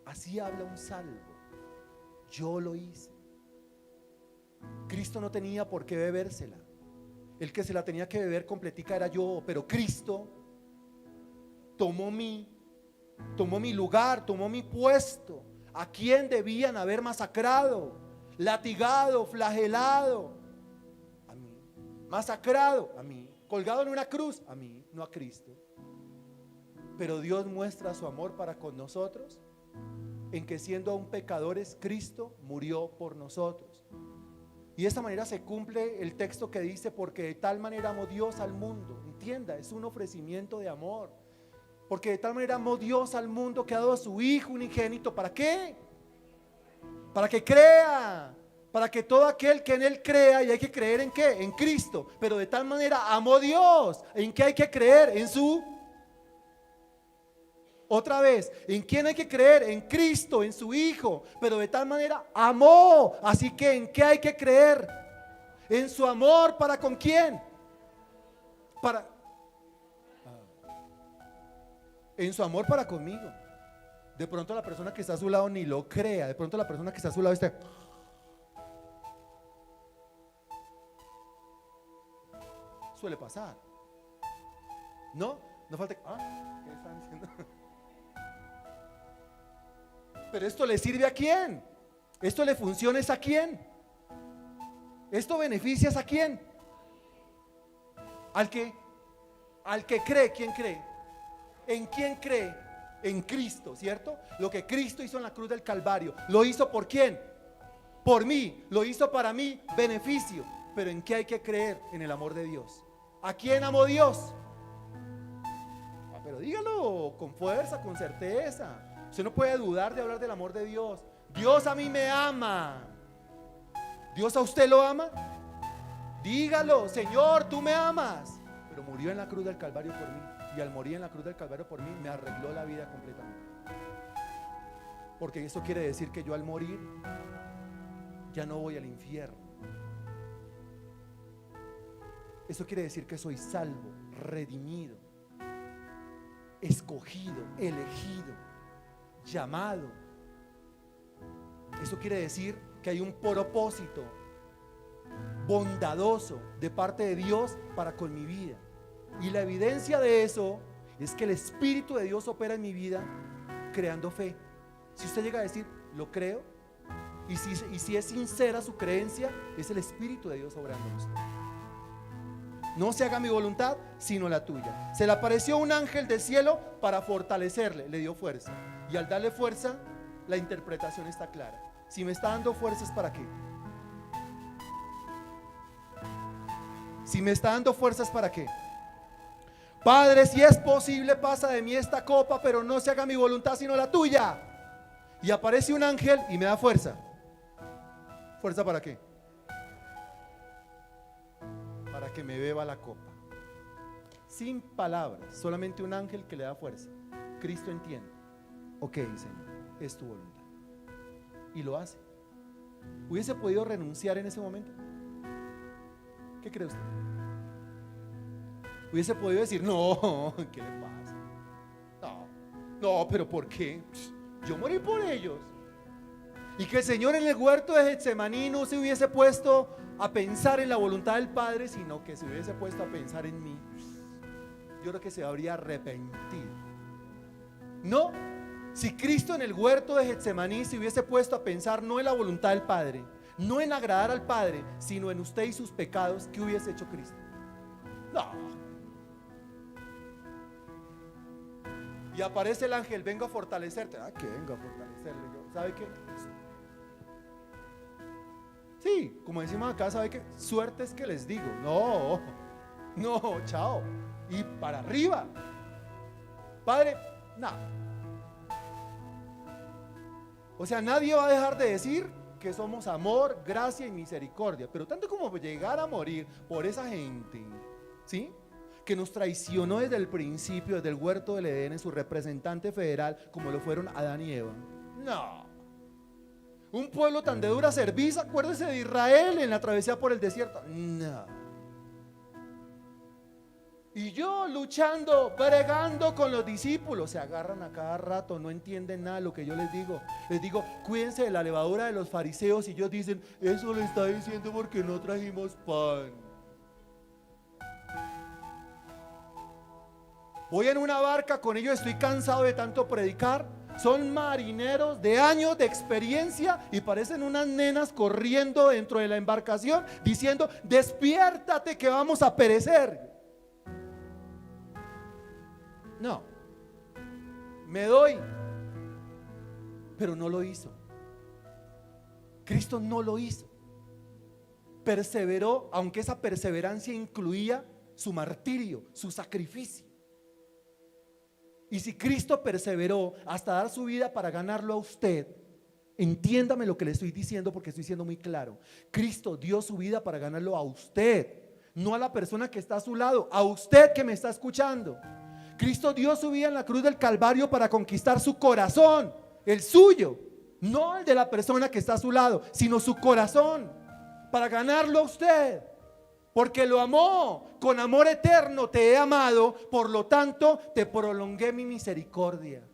así habla un salvo: yo lo hice. Cristo no tenía por qué bebérsela. El que se la tenía que beber completica era yo, pero Cristo tomó mi lugar, tomó mi puesto. ¿A quién debían haber masacrado, latigado, flagelado? A mí. Masacrado, a mí. Colgado en una cruz, a mí, no a Cristo. Pero Dios muestra su amor para con nosotros en que, siendo aún pecadores, Cristo murió por nosotros. Y de esta manera se cumple el texto que dice: porque de tal manera amó Dios al mundo. Entienda, es un ofrecimiento de amor. Porque de tal manera amó Dios al mundo que ha dado a su Hijo unigénito. ¿Para qué? Para que crea, para que todo aquel que en Él crea. ¿Y hay que creer en qué? En Cristo. Pero de tal manera amó Dios. ¿En qué hay que creer? En su... Otra vez, ¿en quién hay que creer? En Cristo, en su Hijo. Pero de tal manera amó. Así que ¿en qué hay que creer? En su amor. ¿Para con quién? en su amor para conmigo. De pronto la persona que está a su lado ni lo crea, de pronto la persona que está a su lado está... Suele pasar. No falta... ¿qué están diciendo? Pero esto le sirve a quién? Esto le funciona es a quién? Esto beneficia es a quién? Al que cree. ¿Quién cree? ¿En quién cree? En Cristo, ¿cierto? Lo que Cristo hizo en la cruz del Calvario, ¿lo hizo por quién? Por mí, lo hizo para mí, beneficio. Pero ¿en qué hay que creer? En el amor de Dios. ¿A quién amó Dios? Pero dígalo con fuerza, con certeza. Usted no puede dudar de hablar del amor de Dios. Dios a mí me ama. ¿Dios a usted lo ama? Dígalo, Señor, tú me amas. Pero murió en la cruz del Calvario por mí. Y al morir en la cruz del Calvario por mí, me arregló la vida completamente. Porque eso quiere decir que yo al morir ya no voy al infierno. Eso quiere decir que soy salvo, redimido, escogido, elegido, llamado. Eso quiere decir que hay un propósito bondadoso de parte de Dios para con mi vida. Y la evidencia de eso es que el Espíritu de Dios opera en mi vida creando fe. Si usted llega a decir, lo creo, y si es sincera su creencia, es el Espíritu de Dios obrando en usted. No se haga mi voluntad, sino la tuya. Se le apareció un ángel del cielo para fortalecerle, le dio fuerza. Y al darle fuerza, la interpretación está clara. Si me está dando fuerzas, ¿para qué? Si me está dando fuerzas, ¿para qué? Padre, si es posible, pasa de mí esta copa, pero no se haga mi voluntad, sino la tuya. Y aparece un ángel y me da fuerza. ¿Fuerza para qué? Para que me beba la copa. Sin palabras, solamente un ángel que le da fuerza. Cristo entiende. Ok, Señor, es tu voluntad. Y lo hace. ¿Hubiese podido renunciar en ese momento? ¿Qué cree usted? Hubiese podido decir, no, ¿qué le pasa? No, pero ¿por qué? Yo morí por ellos. Y que el Señor en el huerto de Getsemaní no se hubiese puesto a pensar en la voluntad del Padre, sino que se hubiese puesto a pensar en mí. Yo creo que se habría arrepentido. No, si Cristo en el huerto de Getsemaní se hubiese puesto a pensar no en la voluntad del Padre, no en agradar al Padre, sino en usted y sus pecados, ¿qué hubiese hecho Cristo? No. Y aparece el ángel, vengo a fortalecerte. Que vengo a fortalecerle yo. ¿Sabe qué? Sí, como decimos acá, ¿sabe qué? Suerte es que les digo. No, chao. Y para arriba. Padre, nada. O sea, nadie va a dejar de decir que somos amor, gracia y misericordia. Pero tanto como llegar a morir por esa gente, ¿sí?, que nos traicionó desde el principio, desde el huerto del Edén, en su representante federal, como lo fueron Adán y Eva. No. Un pueblo tan de dura cerviz, acuérdese de Israel en la travesía por el desierto. No. Y yo luchando, bregando con los discípulos, se agarran a cada rato, no entienden nada de lo que yo les digo. Les digo, cuídense de la levadura de los fariseos, y ellos dicen, eso le está diciendo porque no trajimos pan. Voy en una barca con ellos, estoy cansado de tanto predicar. Son marineros de años de experiencia y parecen unas nenas corriendo dentro de la embarcación diciendo, despiértate que vamos a perecer. No, me doy, pero no lo hizo. Cristo no lo hizo. Perseveró, aunque esa perseverancia incluía su martirio, su sacrificio. Y si Cristo perseveró hasta dar su vida para ganarlo a usted, entiéndame lo que le estoy diciendo porque estoy siendo muy claro. Cristo dio su vida para ganarlo a usted, no a la persona que está a su lado, a usted que me está escuchando. Cristo dio su vida en la cruz del Calvario para conquistar su corazón, el suyo, no el de la persona que está a su lado, sino su corazón, para ganarlo a usted. Porque lo amó, con amor eterno te he amado, por lo tanto te prolongué mi misericordia.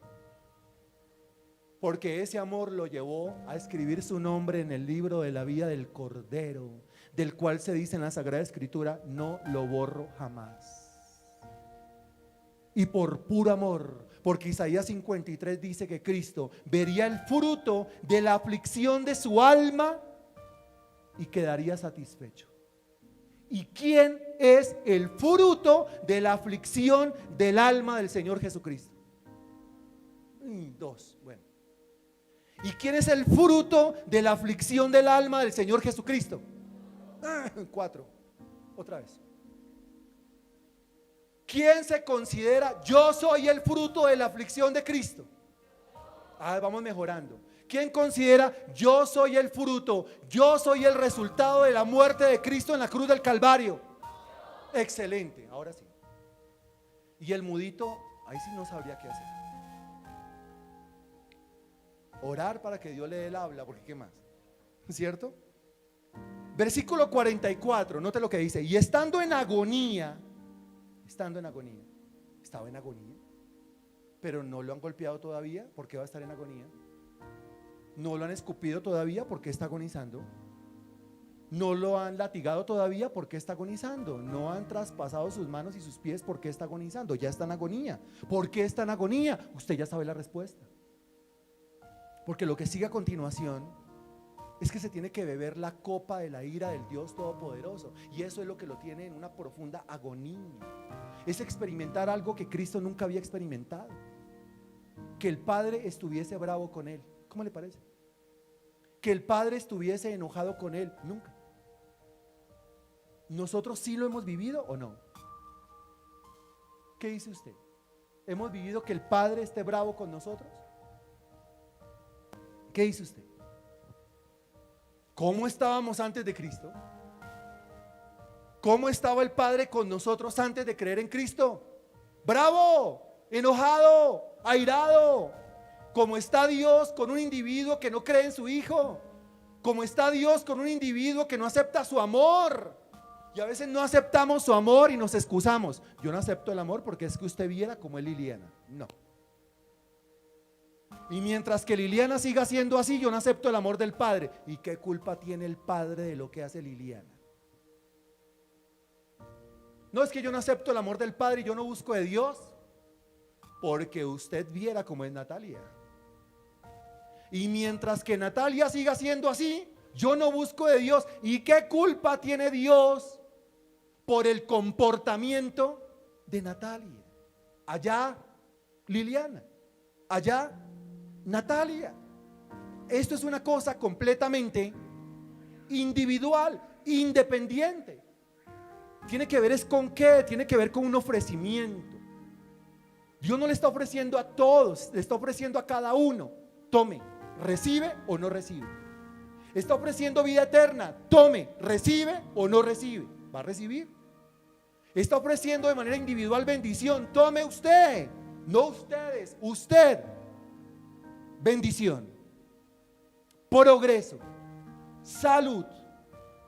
Porque ese amor lo llevó a escribir su nombre en el libro de la vida del Cordero, del cual se dice en la Sagrada Escritura: no lo borro jamás. Y por puro amor, porque Isaías 53 dice que Cristo vería el fruto de la aflicción de su alma y quedaría satisfecho. ¿Y quién es el fruto de la aflicción del alma del Señor Jesucristo? Dos, bueno. ¿Y quién es el fruto de la aflicción del alma del Señor Jesucristo? Cuatro, otra vez. ¿Quién se considera: yo soy el fruto de la aflicción de Cristo? Vamos mejorando. ¿Quién considera: yo soy el fruto, yo soy el resultado de la muerte de Cristo en la cruz del Calvario? Excelente, ahora sí. Y el mudito, ahí sí no sabría qué hacer. Orar para que Dios le dé el habla, porque ¿qué más? ¿Cierto? Versículo 44, note lo que dice: y estaba en agonía, pero no lo han golpeado todavía, ¿por qué va a estar en agonía? No lo han escupido todavía, ¿por qué está agonizando? No lo han latigado todavía, ¿por qué está agonizando? No han traspasado sus manos y sus pies, ¿por qué está agonizando? Ya está en agonía. ¿Por qué está en agonía? Usted ya sabe la respuesta. Porque lo que sigue a continuación es que se tiene que beber la copa de la ira del Dios Todopoderoso, y eso es lo que lo tiene en una profunda agonía. Es experimentar algo que Cristo nunca había experimentado: que el Padre estuviese bravo con él. ¿Cómo le parece? Que el Padre estuviese enojado con él. Nunca. ¿Nosotros sí lo hemos vivido o no? ¿Qué dice usted? ¿Hemos vivido que el Padre esté bravo con nosotros? ¿Qué dice usted? ¿Cómo estábamos antes de Cristo? ¿Cómo estaba el Padre con nosotros antes de creer en Cristo? Bravo, enojado, airado. Como está Dios con un individuo que no cree en su Hijo. Como está Dios con un individuo que no acepta su amor. Y a veces no aceptamos su amor y nos excusamos: yo no acepto el amor porque es que usted viera como es Liliana. No. Y mientras que Liliana siga siendo así, yo no acepto el amor del Padre. ¿Y qué culpa tiene el Padre de lo que hace Liliana? No es que yo no acepto el amor del Padre y yo no busco de Dios, porque usted viera como es Natalia. Y mientras que Natalia siga siendo así, yo no busco de Dios. ¿Y qué culpa tiene Dios por el comportamiento de Natalia? Allá Liliana, allá Natalia. Esto es una cosa completamente individual, independiente. Tiene que ver es con qué, tiene que ver con un ofrecimiento. Dios no le está ofreciendo a todos, le está ofreciendo a cada uno: tome, recibe o no recibe. Está ofreciendo vida eterna: tome, recibe o no recibe. Va a recibir. Está ofreciendo de manera individual bendición: tome usted, no ustedes, usted. Bendición, progreso, salud,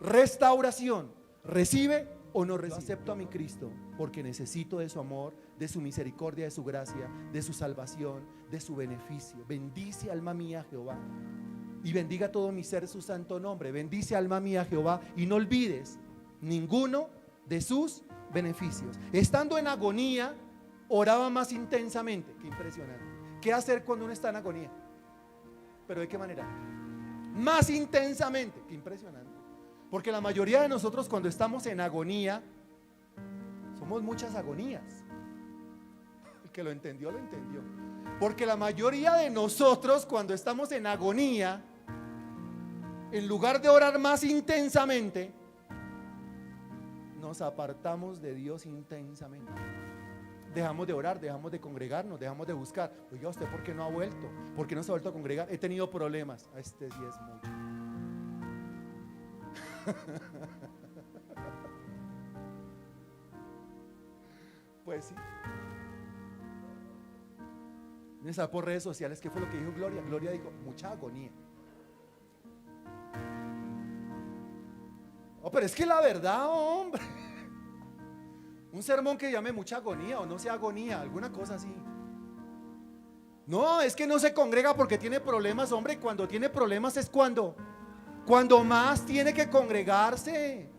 restauración. ¿Recibe o no recibe? Yo acepto a mi Cristo porque necesito de su amor, de su misericordia, de su gracia, de su salvación, de su beneficio. Bendice, alma mía, Jehová, y bendiga todo mi ser su santo nombre. Bendice, alma mía, Jehová, y no olvides ninguno de sus beneficios. Estando en agonía, oraba más intensamente. Qué impresionante. ¿Qué hacer cuando uno está en agonía? ¿Pero de qué manera? Más intensamente. Qué impresionante. Porque la mayoría de nosotros, cuando estamos en agonía, somos muchas agonías. El que lo entendió, lo entendió. Porque la mayoría de nosotros, cuando estamos en agonía, en lugar de orar más intensamente, nos apartamos de Dios intensamente. Dejamos de orar, dejamos de congregarnos, dejamos de buscar. Oiga, ¿usted por qué no ha vuelto? ¿Por qué no se ha vuelto a congregar? He tenido problemas. Este sí es mucho. Pues sí. Está por redes sociales. ¿Qué fue lo que dijo Gloria? Gloria dijo: mucha agonía. Oh, pero es que la verdad, hombre. Un sermón que llame mucha agonía o no sea agonía, alguna cosa así. No, es que no se congrega porque tiene problemas, hombre. Cuando tiene problemas es cuando más tiene que congregarse.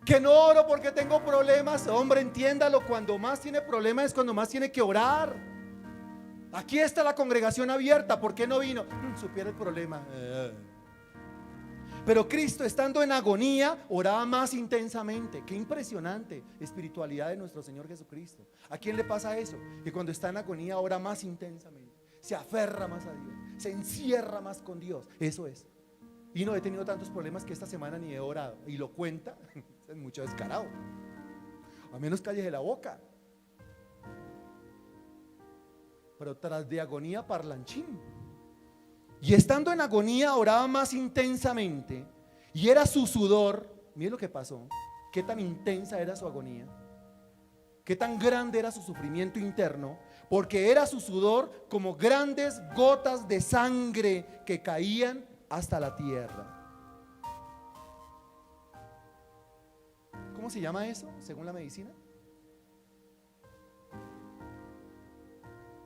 Que no oro porque tengo problemas, hombre, entiéndalo. Cuando más tiene problemas es cuando más tiene que orar. Aquí está la congregación abierta. ¿Por qué no vino? Supiera el problema. Pero Cristo, estando en agonía, oraba más intensamente. Qué impresionante espiritualidad de nuestro Señor Jesucristo. ¿A quién le pasa eso? Que cuando está en agonía ora más intensamente, se aferra más a Dios, se encierra más con Dios. Eso es. Y no he tenido tantos problemas que esta semana ni he orado. Y lo cuenta, es mucho descarado. A menos calles de la boca. Pero tras de agonía parlanchín. Y estando en agonía oraba más intensamente. Y era su sudor. Mire lo que pasó. Qué tan intensa era su agonía. Qué tan grande era su sufrimiento interno. Porque era su sudor como grandes gotas de sangre que caían hasta la tierra. ¿Cómo se llama eso según la medicina?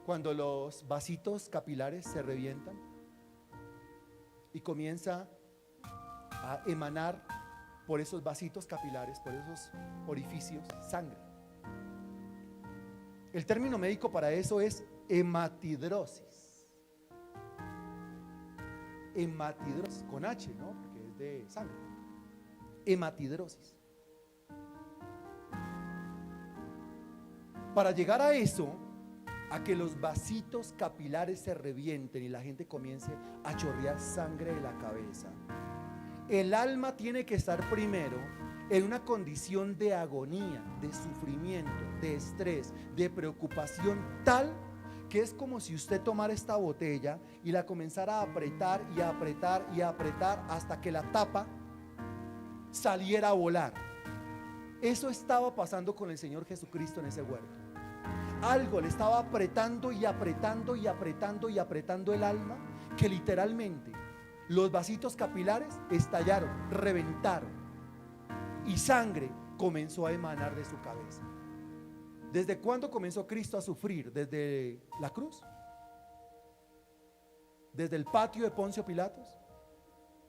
Cuando los vasitos capilares se revientan y comienza a emanar por esos vasitos capilares, por esos orificios, sangre. El término médico para eso es hematidrosis. Hematidrosis, con H, ¿no? Porque es de sangre. Hematidrosis. Para llegar a eso, a que los vasitos capilares se revienten y la gente comience a chorrear sangre de la cabeza, el alma tiene que estar primero en una condición de agonía, de sufrimiento, de estrés, de preocupación tal que es como si usted tomara esta botella y la comenzara a apretar y a apretar y a apretar hasta que la tapa saliera a volar. Eso estaba pasando con el Señor Jesucristo en ese huerto. Algo le estaba apretando y apretando y apretando y apretando el alma, que literalmente los vasitos capilares estallaron, reventaron y sangre comenzó a emanar de su cabeza. ¿Desde cuándo comenzó Cristo a sufrir? ¿Desde la cruz? ¿Desde el patio de Poncio Pilatos?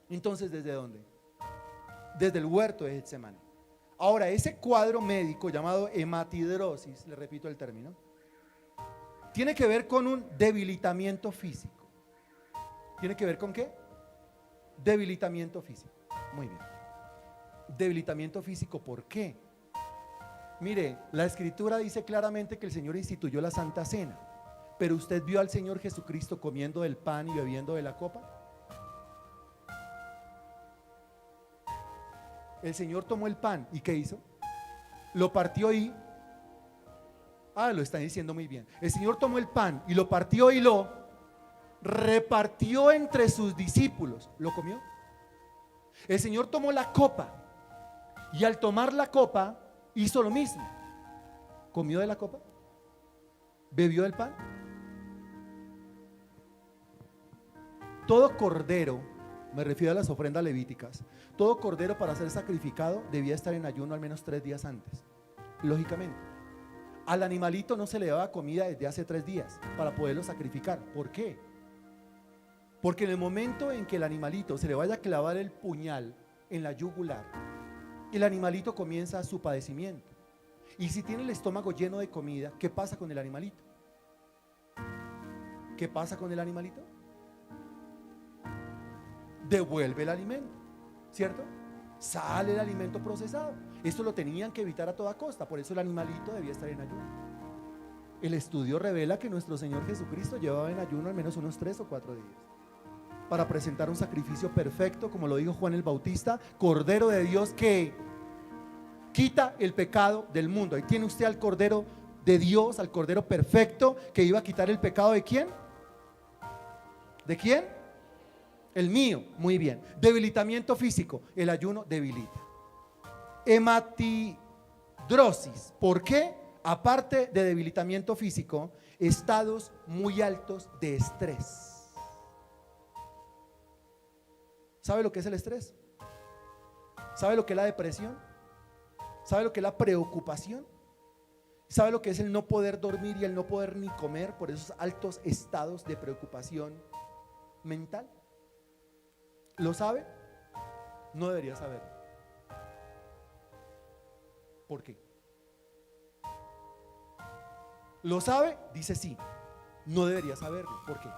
Entonces, ¿desde dónde? Desde el huerto de Getsemaní. Ahora, ese cuadro médico llamado hematidrosis, le repito el término, tiene que ver con un debilitamiento físico. ¿Tiene que ver con qué? Debilitamiento físico. Muy bien. Debilitamiento físico, ¿por qué? Mire, la Escritura dice claramente que el Señor instituyó la Santa Cena, pero usted vio al Señor Jesucristo comiendo del pan y bebiendo de la copa. El Señor tomó el pan y ¿qué hizo? Lo partió y lo están diciendo muy bien. El Señor tomó el pan y lo partió y lo repartió entre sus discípulos. ¿Lo comió? El Señor tomó la copa y al tomar la copa hizo lo mismo. ¿Comió de la copa? ¿Bebió del pan? Todo cordero, me refiero a las ofrendas levíticas, todo cordero para ser sacrificado debía estar en ayuno al menos 3 días antes. Lógicamente, al animalito no se le daba comida desde hace 3 días para poderlo sacrificar. ¿Por qué? Porque en el momento en que el animalito se le vaya a clavar el puñal en la yugular, el animalito comienza su padecimiento. Y si tiene el estómago lleno de comida, ¿qué pasa con el animalito? ¿Qué pasa con el animalito? Devuelve el alimento, ¿cierto? Sale el alimento procesado. Esto lo tenían que evitar a toda costa, por eso el animalito debía estar en ayuno. El estudio revela que nuestro Señor Jesucristo llevaba en ayuno al menos unos 3 o 4 días para presentar un sacrificio perfecto, como lo dijo Juan el Bautista, Cordero de Dios que quita el pecado del mundo. Ahí tiene usted al Cordero de Dios, al Cordero perfecto que iba a quitar el pecado ¿de quién? ¿De quién? El mío. Muy bien. Debilitamiento físico, el ayuno debilita. Hematidrosis, ¿por qué? Aparte de debilitamiento físico, estados muy altos de estrés. ¿Sabe lo que es el estrés? ¿Sabe lo que es la depresión? ¿Sabe lo que es la preocupación? ¿Sabe lo que es el no poder dormir y el no poder ni comer por esos altos estados de preocupación mental? ¿Lo sabe? No debería saberlo. ¿Por qué? ¿Lo sabe? Dice sí. No debería saberlo. ¿Por qué?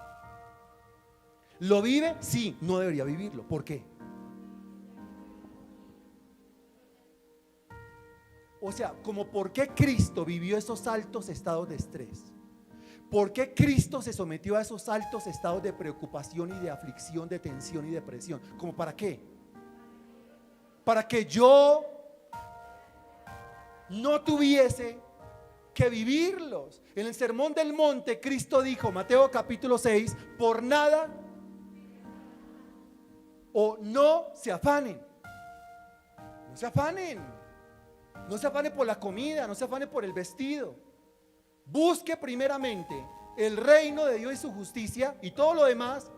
¿Lo vive? Sí. No debería vivirlo. ¿Por qué? O sea, como por qué Cristo vivió esos altos estados de estrés. ¿Por qué Cristo se sometió a esos altos estados de preocupación y de aflicción, de tensión y depresión? ¿Como para qué? Para que yo no tuviese que vivirlos. En el Sermón del Monte, Cristo dijo, Mateo capítulo 6, por nada o no se afanen. No se afanen. No se afane por la comida, no se afane por el vestido. Busque primeramente el reino de Dios y su justicia, y todo lo demás,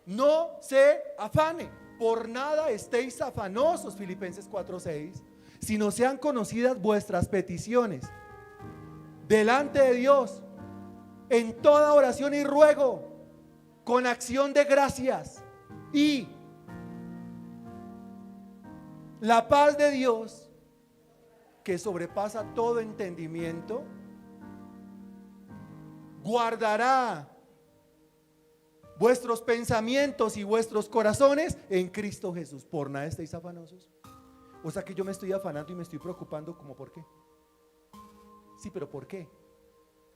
no se afane. Por nada estéis afanosos, Filipenses 4:6, sino sean conocidas vuestras peticiones delante de Dios en toda oración y ruego, con acción de gracias, y la paz de Dios, que sobrepasa todo entendimiento, guardará vuestros pensamientos y vuestros corazones en Cristo Jesús. Por nada estéis afanosos. O sea que yo me estoy afanando y me estoy preocupando, ¿como por qué? Sí, pero ¿por qué?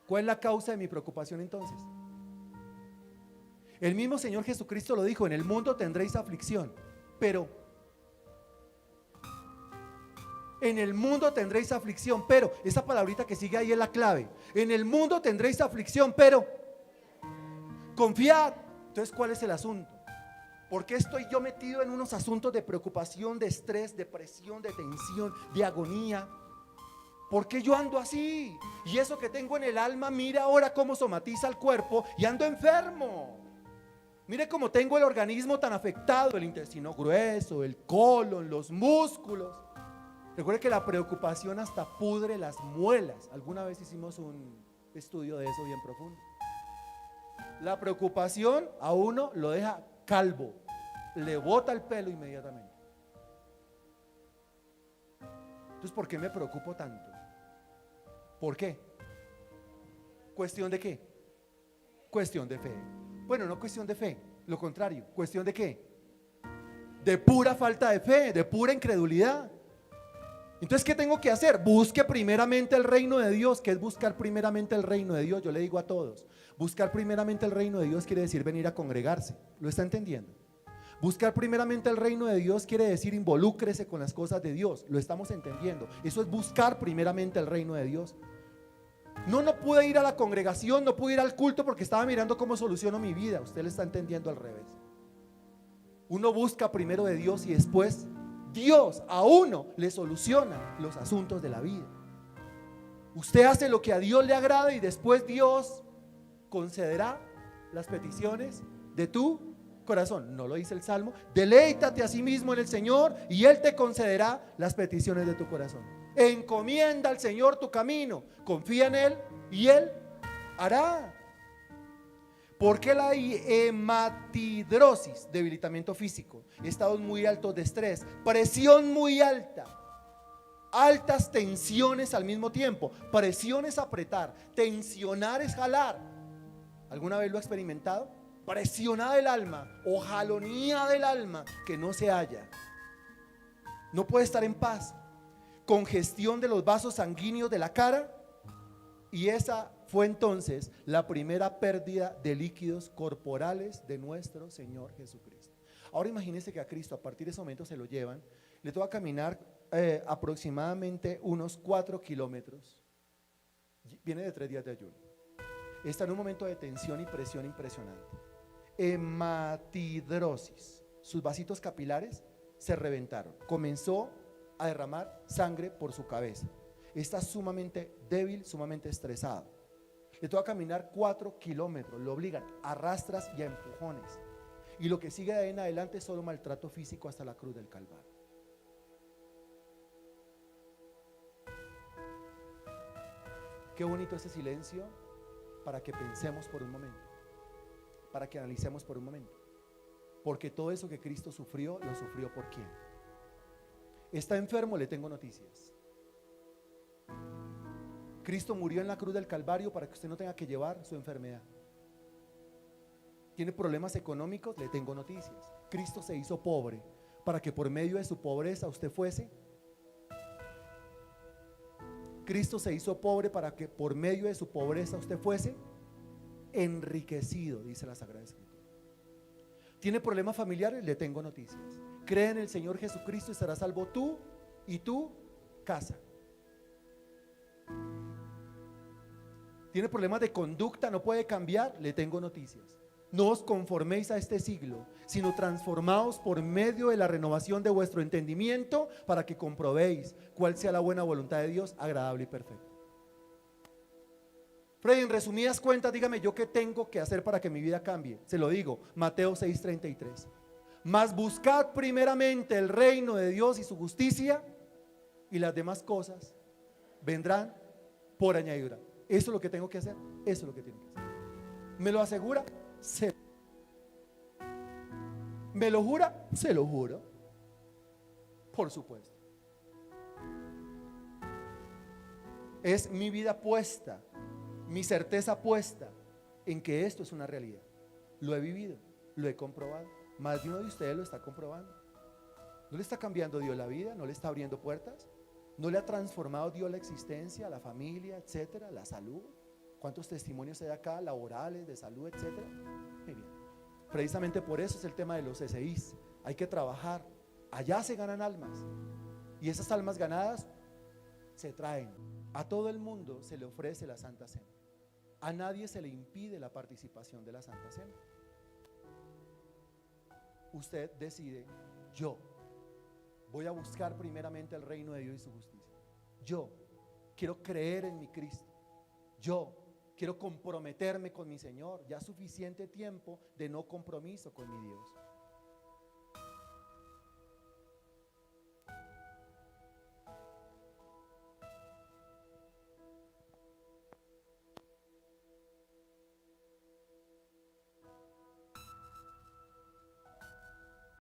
¿Cuál es la causa de mi preocupación entonces? El mismo Señor Jesucristo lo dijo: en el mundo tendréis aflicción, pero en el mundo tendréis aflicción, pero esa palabrita que sigue ahí es la clave. En el mundo tendréis aflicción, pero confiad. Entonces, ¿cuál es el asunto? ¿Por qué estoy yo metido en unos asuntos de preocupación, de estrés, de presión, de tensión, de agonía? ¿Por qué yo ando así? Y eso que tengo en el alma, mira ahora cómo somatiza el cuerpo, y ando enfermo. Mire cómo tengo el organismo tan afectado, el intestino grueso, el colon, los músculos. Recuerde que la preocupación hasta pudre las muelas. Alguna vez hicimos un estudio de eso bien profundo. La preocupación a uno lo deja calvo, le bota el pelo inmediatamente. Entonces, ¿por qué me preocupo tanto? ¿Por qué? ¿Cuestión de qué? Cuestión de fe. Bueno, no cuestión de fe, lo contrario. ¿Cuestión de qué? De pura falta de fe, de pura incredulidad. Entonces, ¿qué tengo que hacer? Busque primeramente el reino de Dios. ¿Qué es buscar primeramente el reino de Dios? Yo le digo a todos, buscar primeramente el reino de Dios quiere decir venir a congregarse. ¿Lo está entendiendo? Buscar primeramente el reino de Dios quiere decir involúcrese con las cosas de Dios. Lo estamos entendiendo. Eso es buscar primeramente el reino de Dios. No pude ir a la congregación, no pude ir al culto porque estaba mirando cómo soluciono mi vida. Usted le está entendiendo al revés. Uno busca primero de Dios y después Dios a uno le soluciona los asuntos de la vida. Usted hace lo que a Dios le agrada y después Dios concederá las peticiones de tu corazón. ¿No lo dice el Salmo? Deleítate a sí mismo en el Señor y Él te concederá las peticiones de tu corazón. Encomienda al Señor tu camino, confía en Él y Él hará. ¿Por qué la hematidrosis? Debilitamiento físico, estados muy altos de estrés, presión muy alta, altas tensiones al mismo tiempo. Presión es apretar, tensionar es jalar. ¿Alguna vez lo ha experimentado? Presionada del alma o jalonía del alma que no se halla. No puede estar en paz. Congestión de los vasos sanguíneos de la cara, y esa fue entonces la primera pérdida de líquidos corporales de nuestro Señor Jesucristo. Ahora imagínense que a Cristo a partir de ese momento se lo llevan, le toca caminar aproximadamente unos 4 kilómetros, viene de 3 días de ayuno, está en un momento de tensión y presión impresionante, hematidrosis, sus vasitos capilares se reventaron, comenzó a derramar sangre por su cabeza, está sumamente débil, sumamente estresado. Le toca caminar 4 kilómetros, lo obligan a rastras y a empujones. Y lo que sigue de ahí en adelante es solo maltrato físico hasta la cruz del Calvario. qué bonito ese silencio para que pensemos por un momento, para que analicemos por un momento. Porque todo eso que Cristo sufrió, lo sufrió ¿por quién? ¿Está enfermo? Le tengo noticias. Cristo murió en la cruz del Calvario para que usted no tenga que llevar su enfermedad. ¿Tiene problemas económicos? Le tengo noticias. Cristo se hizo pobre para que por medio de su pobreza usted fuese. Cristo se hizo pobre para que por medio de su pobreza usted fuese enriquecido, dice la Sagrada Escritura. ¿Tiene problemas familiares? Le tengo noticias. Cree en el Señor Jesucristo y serás salvo tú y tu casa. ¿Tiene problemas de conducta? ¿No puede cambiar? Le tengo noticias. No os conforméis a este siglo, sino transformaos por medio de la renovación de vuestro entendimiento, para que comprobéis cuál sea la buena voluntad de Dios, agradable y perfecta. Freddy, en resumidas cuentas, dígame yo qué tengo que hacer para que mi vida cambie. Se lo digo, Mateo 6:33. Mas buscad primeramente el reino de Dios y su justicia, y las demás cosas vendrán por añadidura. Eso es lo que tengo que hacer. Eso es lo que tiene que hacer. ¿Me lo asegura? ¿Me lo jura? Se lo juro. Por supuesto. Es mi vida puesta, mi certeza puesta en que esto es una realidad. Lo he vivido, lo he comprobado. Más de uno de ustedes lo está comprobando. ¿No le está cambiando Dios la vida? ¿No le está abriendo puertas? ¿No le ha transformado Dios la existencia, la familia, etcétera, la salud? ¿Cuántos testimonios hay acá, laborales, de salud, etcétera? Muy bien. Precisamente por eso es el tema de los CCIs. Hay que trabajar. Allá se ganan almas. Y esas almas ganadas se traen. A todo el mundo se le ofrece la Santa Cena. A nadie se le impide la participación de la Santa Cena. Usted decide, yo voy a buscar primeramente el reino de Dios y su justicia. Yo quiero creer en mi Cristo. Yo quiero comprometerme con mi Señor. Ya suficiente tiempo de no compromiso con mi Dios.